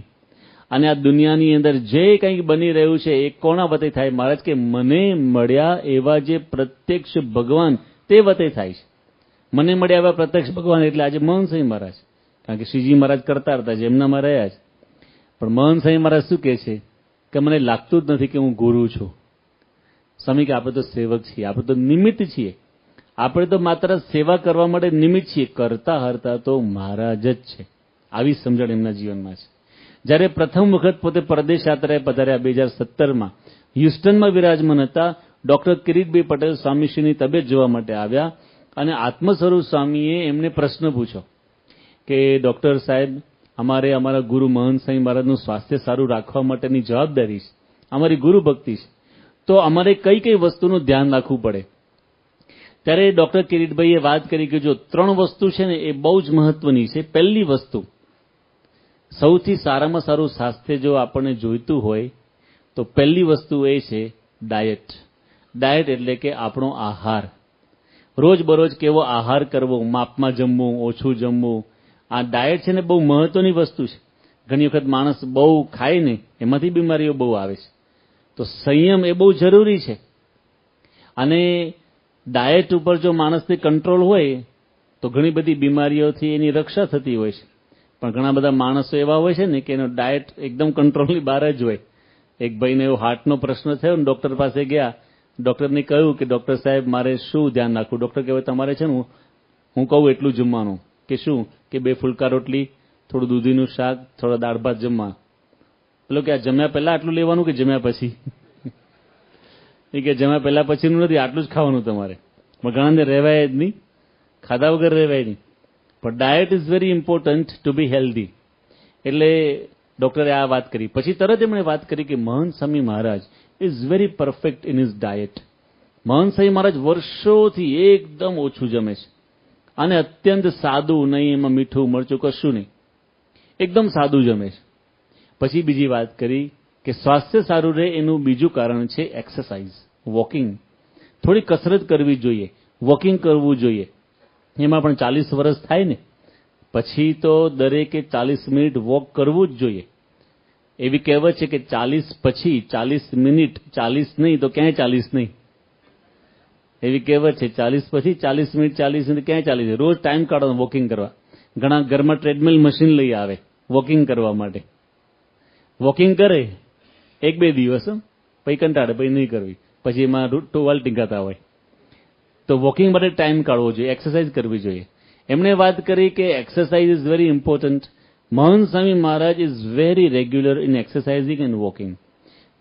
અને આ દુનિયાની અંદર જે કંઈક બની રહ્યું છે એ કોના વતે થાય? મહારાજ કે મને મળ્યા એવા જે પ્રત્યક્ષ ભગવાન તે વતે થાય છે. મને મળ્યા એવા પ્રત્યક્ષ ભગવાન એટલે આજે મહંત સ્વામી મહારાજ, કારણ કે શ્રીજી મહારાજ કરતા હતા છે, એમનામાં રહ્યા છે. પણ મહંત સ્વામી મહારાજ શું કહે છે કે મને લાગતું જ નથી કે હું ગુરુ છું. સ્વામી કે આપણે તો સેવક છીએ, આપણે તો નિમિત્ત છીએ, આપણે તો માત્ર સેવા કરવા માટે નિમિત્ત છીએ, કરતા હરતા તો મહારાજ જ છે. આવી સમજણ એમના જીવનમાં છે. જ્યારે પ્રથમ વખત પોતે પરદેશ યાત્રાએ પધાર્યા 2017માં હ્યુસ્ટનમાં વિરાજમાન હતા, ડોક્ટર કિરીટભાઈ પટેલ સ્વામીશ્રીની તબિયત જોવા માટે આવ્યા અને આત્મસ્વરૂપ સ્વામીએ એમને પ્રશ્ન પૂછ્યો કે ડોક્ટર સાહેબ, અમારે અમારા ગુરુ મહંત સ્વામી મહારાજનું સ્વાસ્થ્ય સારું રાખવા માટેની જવાબદારી છે, અમારી ગુરુ ભક્તિ છે, તો અમારે કઈ કઈ વસ્તુનું ધ્યાન રાખવું પડે? ત્યારે ડોક્ટર કિરીટભાઈએ વાત કરી કે જો 3 વસ્તુ છે ને એ બહુ જ મહત્વની છે. પહેલી વસ્તુ, સૌથી સારામાં સારું સ્વાસ્થ્ય જો આપણને જોઈતું હોય તો પહેલી વસ્તુ એ છે ડાયટ. ડાયટ એટલે કે આપણો આહાર. રોજબરોજ કેવો આહાર કરવો, માપમાં જમવું, ઓછું જમવું, આ ડાયટ છે ને બહુ મહત્વની વસ્તુ છે. ઘણી વખત માણસ બહુ ખાય ને એમાંથી બીમારીઓ બહુ આવે છે. તો સંયમ એ બહુ જરૂરી છે. અને ડાયટ ઉપર જો માણસને કંટ્રોલ હોય તો ઘણી બધી બીમારીઓથી એની રક્ષા થતી હોય છે. પણ ઘણા બધા માણસો એવા હોય છે ને કે એનો ડાયટ એકદમ કંટ્રોલની બહાર જ હોય. એક ભાઈને એવો હાર્ટનો પ્રશ્ન થયો ને ડૉક્ટર પાસે ગયા, ડૉક્ટરને કહ્યું કે ડૉક્ટર સાહેબ મારે શું ધ્યાન રાખવું? ડૉક્ટર કહેવાય તમારે છે ને હું કહું એટલું જમવાનું. કે શું? કે 2 ફુલકા રોટલી, થોડું દૂધીનું શાક, થોડા દાળ ભાત જમવા. પેલો કે આ જમ્યા પહેલા આટલું લેવાનું કે જમ્યા પછી? એ કે જમ્યા પહેલા પછીનું નથી, આટલું જ ખાવાનું તમારે. પણ ઘણાને રહેવાય જ નહીં, ખાધા વગર રહેવાય નહીં. પણ diet is very important to be healthy. એટલે ડોક્ટરે આ વાત કરી. પછી તરત એમણે વાત કરી કે Mahant Swami Maharaj is very perfect in his diet. Mahant Swami મહારાજ વર્ષોથી એકદમ ઓછું જમે છે અને અત્યંત સાદું, નહીં એમાં મીઠું મરચું કશું નહીં, એકદમ સાદું જમે છે. પછી બીજી વાત કરી કે સ્વાસ્થ્ય સારું રહે એનું બીજું કારણ છે એક્સરસાઇઝ, વોકિંગ. થોડી કસરત કરવી જોઈએ, વોકિંગ કરવું જોઈએ. એમાં પણ 40 વર્ષ થાય ને પછી તો દરેકે 40 મિનિટ વોક કરવું જ જોઈએ. એવી કહેવત છે કે 40 પછી 40 મિનિટ, 40 નહીં તો ક્યાંય 40 નહીં. એવી કહેવત છે 40 પછી 40 મિનિટ, 40 મિનિટ ક્યાંય 40. રોજ ટાઈમ કાઢો વોકિંગ કરવા. ઘણા ઘરમાં ટ્રેડમિલ મશીન લઈ આવે વોકિંગ કરવા માટે. વોકિંગ કરે 1-2 દિવસ, પછી કંટાળે, પછી નહીં કરવી, પછી એમાં ટોવાલ ટીંકાતા હોય. તો વોકિંગ માટે ટાઈમ કાઢવો જોઈએ, એક્સરસાઇઝ કરવી જોઈએ. એમણે વાત કરી કે exercise is very important. Mahant Swami Maharaj is very regular in exercising and walking.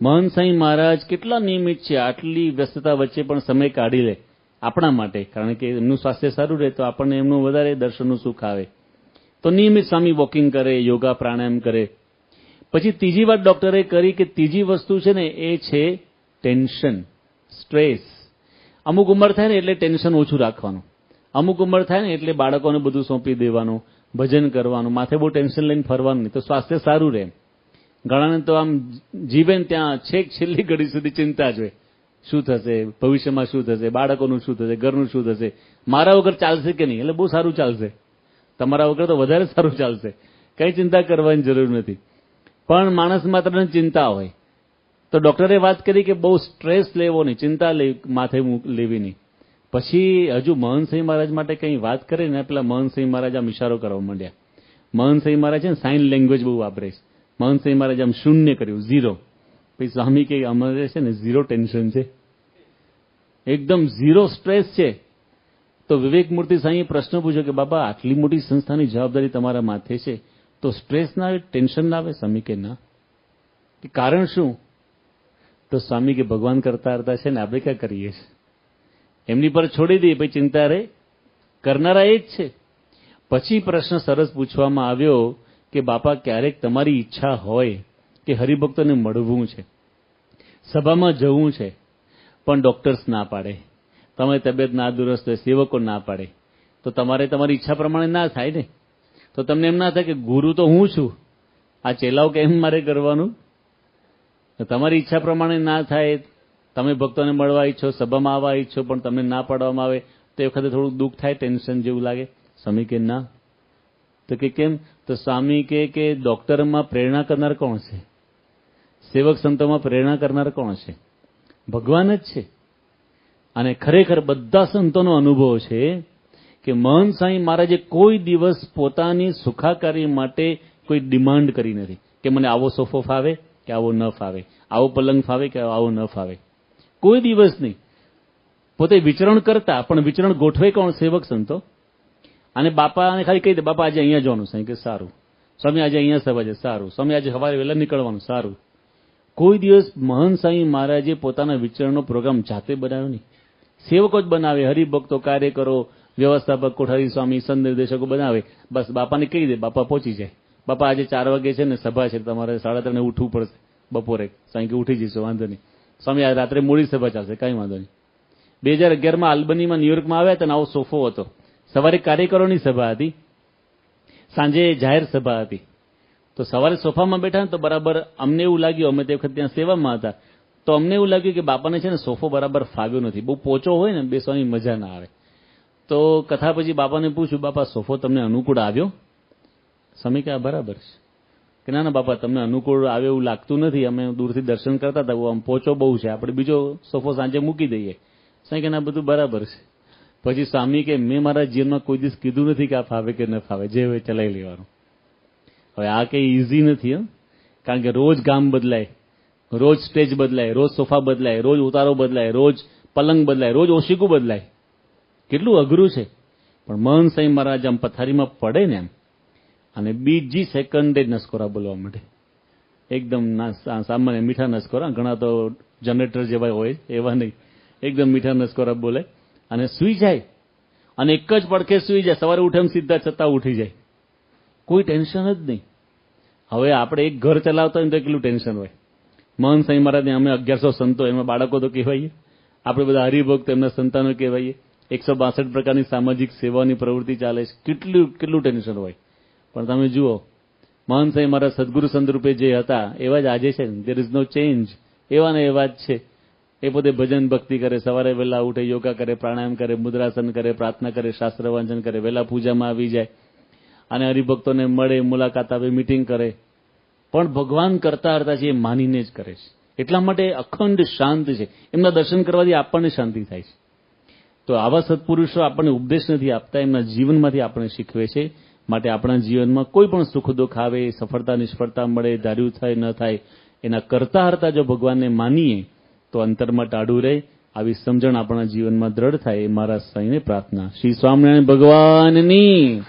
Mahant Swami મહારાજ કેટલા નિયમિત છે, આટલી વ્યસ્તતા વચ્ચે પણ સમય કાઢી લે આપણા માટે, કારણ કે એમનું સ્વાસ્થ્ય સારું રહે તો આપણને એમનું વધારે દર્શનનું સુખ આવે. તો નિયમિત સ્વામી વોકિંગ કરે, યોગા પ્રાણાયામ કરે. પછી ત્રીજી વાત ડોક્ટરે કરી કે ત્રીજી વસ્તુ છે ને એ છે ટેન્શન, સ્ટ્રેસ. અમુક ઉંમર થાય ને એટલે ટેન્શન ઓછું રાખવાનું. અમુક ઉંમર થાય ને એટલે બાળકોને બધું સોંપી દેવાનું, ભજન કરવાનું, માથે બહુ ટેન્શન લઈને ફરવાનું નહીં, તો સ્વાસ્થ્ય સારું રહે. ઘણાને તો આમ જીવે ને ત્યાં છેક છેલ્લી ઘડી સુધી ચિંતા જ હોય, શું થશે ભવિષ્યમાં, શું થશે, બાળકોનું શું થશે, ઘરનું શું થશે, મારા વગર ચાલશે કે નહીં. એટલે બહુ સારું ચાલશે, તમારા વગર તો વધારે સારું ચાલશે, કંઈ ચિંતા કરવાની જરૂર નથી. પણ માણસ માત્રને ચિંતા હોય. તો ડોક્ટરે વાત કરી કે બહુ સ્ટ્રેસ લેવો નહીં, ચિંતા માથે લેવી નહીં. પછી હજુ મહંત સ્વામી મહારાજ માટે કંઈ વાત કરે ને પેલા મહંત સ્વામી મહારાજ આમ ઇશારો કરવા માંડ્યા. મહંત સ્વામી મહારાજ છે ને સાઇન લેંગ્વેજ બહુ વાપરે છે. મહંત સ્વામી મહારાજ આમ શૂન્ય કર્યું, 0. પછી સ્વામી કે અમારે છે ને 0 ટેન્શન છે, એકદમ 0 સ્ટ્રેસ છે. તો વિવેકમૂર્તિ સ્વામીએ પ્રશ્ન પૂછ્યો કે બાબા આટલી મોટી સંસ્થાની જવાબદારી તમારા માથે છે તો સ્ટ્રેસ ના આવે, ટેન્શન ના આવે? સ્વામી કે ના. કે કારણ શું? તો સ્વામી કે ભગવાન કરતા કરતા છે ને આપણે ક્યાં કરીએ છીએ, એમની પર છોડી દઈએ, પછી ચિંતા રહે, કરનારા એ જ છે. પછી પ્રશ્ન સરસ પૂછવામાં આવ્યો કે બાપા ક્યારેક તમારી ઈચ્છા હોય કે હરિભક્તોને મળવું છે, સભામાં જવું છે, પણ ડોક્ટર્સ ના પાડે, તમારી તબિયત ના દુરસ્ત હોય, સેવકો ના પાડે, તો તમારે તમારી ઈચ્છા પ્રમાણે ના થાય ને. તો તમને એમ ના થાય કે ગુરુ તો હું છું, આ ચેલાઓ કેમ મારે કરવાનું? તમારી ઈચ્છા પ્રમાણે ના થાય, તમે ભક્તોને મળવા ઈચ્છો, સભામાં આવવા ઈચ્છો, પણ તમને ના પાડવામાં આવે તો એ વખતે થોડું દુઃખ થાય, ટેન્શન જેવું લાગે. સ્વામી કે ના. તો કે કેમ? તો સ્વામી કે ડોક્ટરમાં પ્રેરણા કરનાર કોણ છે? સેવક સંતોમાં પ્રેરણા કરનાર કોણ છે? ભગવાન જ છે. અને ખરેખર બધા સંતોનો અનુભવ છે કે મહંત સ્વામી મહારાજે કોઈ દિવસ પોતાની સુખાકારી માટે કોઈ ડિમાન્ડ કરી નથી કે મને આવો સોફો ફાવે કે આવો ન ફાવે, આવો પલંગ ફાવે કે આવો ન ફાવે, કોઈ દિવસ નહીં. પોતે વિચરણ કરતા, પણ વિચરણ ગોઠવે કોણ? સેવક સંતો. અને બાપાને ખાલી કહી દે બાપા આજે અહીંયા જવાનું છે કે સારું, સ્વામી આજે અહીંયા સભા છે, સારું, સ્વામી આજે સવારે વહેલા નીકળવાનું, સારું. કોઈ દિવસ મહંત સ્વામી મહારાજે પોતાના વિચરણનો પ્રોગ્રામ જાતે બનાવ્યો નહીં. સેવકો જ બનાવે, હરિભક્તો, કાર્યકરો, વ્યવસ્થાપક, કોઠારી સ્વામી, સંત નિર્દેશકો બનાવે. બસ બાપાને કહી દે, બાપા પહોંચી જાય. બાપા આજે 4 વાગે છે ને સભા છે, તમારે 3:30 ઉઠવું પડશે બપોરે. સ્વામી કે ઉઠી જઈશું, વાંધો નહીં. સ્વામી આ રાત્રે મોડી સભા ચાલશે, કાંઈ વાંધો નહીં. 2011માં આલ્બનીમાં, ન્યુયોર્કમાં આવ્યા હતા ને આવો સોફો હતો. સવારે કાર્યકરોની સભા હતી, સાંજે જાહેર સભા હતી. તો સવારે સોફામાં બેઠા ને તો બરાબર અમને એવું લાગ્યું, અમે તે વખત ત્યાં સેવામાં હતા, તો અમને એવું લાગ્યું કે બાપાને છે ને સોફો બરાબર ફાવ્યો નથી, બહુ પોચો હોય ને બેસવાની મજા ના આવે. તો કથા પછી બાપાને પૂછ્યું, બાપા સોફો તમને અનુકૂળ આવ્યો? સ્વામી કે બરાબર છે. કે ના ના બાપા તમને અનુકૂળ આવે એવું લાગતું નથી, અમે દૂરથી દર્શન કરતા હતા, આમ પોચો બહુ છે, આપણે બીજો સોફો સાંજે મૂકી દઈએ. સ્વામી કે ના બધું બરાબર છે. પછી સ્વામી કે મેં મારા જીવનમાં કોઈ દિવસ કીધું નથી કે આ ફાવે કે ન ફાવે, જે હોય ચલાવી લેવાનું. હવે આ કંઈ ઇઝી નથી, કારણ કે રોજ ગામ બદલાય, રોજ સ્ટેજ બદલાય, રોજ સોફા બદલાય, રોજ ઉતારો બદલાય, રોજ પલંગ બદલાય, રોજ ઓશિકું બદલાય. કેટલું અઘરું છે. પણ મહંત સ્વામી મહારાજ આમ પથારીમાં પડે ને એમ, અને બીજી સેકન્ડે નસકોરા બોલવા માંડે, એકદમ સામાન્ય મીઠા નસકોરા, ઘણા તો જનરેટર જેવા હોય એવા નહીં, એકદમ મીઠા નસકોરા બોલે અને સૂઈ જાય. અને એક જ પડખે સૂઈ જાય, સવારે ઉઠે એમ સીધા છતાં ઉઠી જાય, કોઈ ટેન્શન જ નહીં. હવે આપણે એક ઘર ચલાવતા હોય ને તો કેટલું ટેન્શન હોય. મહંત સાંઈ મહારાજને અમે 1100 સંતો, એમાં બાળકો તો કહેવાઈએ, આપણે બધા હરિભક્ત એમના સંતાનો કહેવાઈએ, 162 પ્રકારની સામાજિક સેવાની પ્રવૃત્તિ ચાલે છે, કેટલું ટેન્શન હોય. પણ તમે જુઓ, મહંત સાંઈ મહારાજ સદગુરુ સંતરૂપે જે હતા એવા જ આજે છે. દેર ઇઝ નો ચેન્જ, એવા ને એવા જ છે. એ પોતે ભજન ભક્તિ કરે, સવારે વહેલા ઉઠે, યોગા કરે, પ્રાણાયામ કરે, મુદ્રાસન કરે, પ્રાર્થના કરે, શાસ્ત્ર વાંચન કરે, વહેલા પૂજામાં આવી જાય અને હરિભક્તોને મળે, મુલાકાત આવે, મીટિંગ કરે. પણ ભગવાન કરતા હરતા છે એ માનીને જ કરે છે. એટલા માટે અખંડ શાંત છે. એમના દર્શન કરવાથી આપણને શાંતિ થાય છે. તો આવા સત્પુરુષો આપણને ઉપદેશ નથી આપતા, એમના જીવનમાંથી આપણે શીખવે છે. માટે આપણા જીવનમાં કોઈ પણ સુખ દુઃખ આવે, સફળતા નિષ્ફળતા મળે, ધાર્યું થાય ન થાય, એના કરતા હરતા જો ભગવાનને માનીએ તો અંતરમાં ટાળું રહે. આવી સમજણ આપણા જીવનમાં દ્રઢ થાય એ મારા સાંઈને પ્રાર્થના. શ્રી સ્વામિનારાયણ ભગવાનની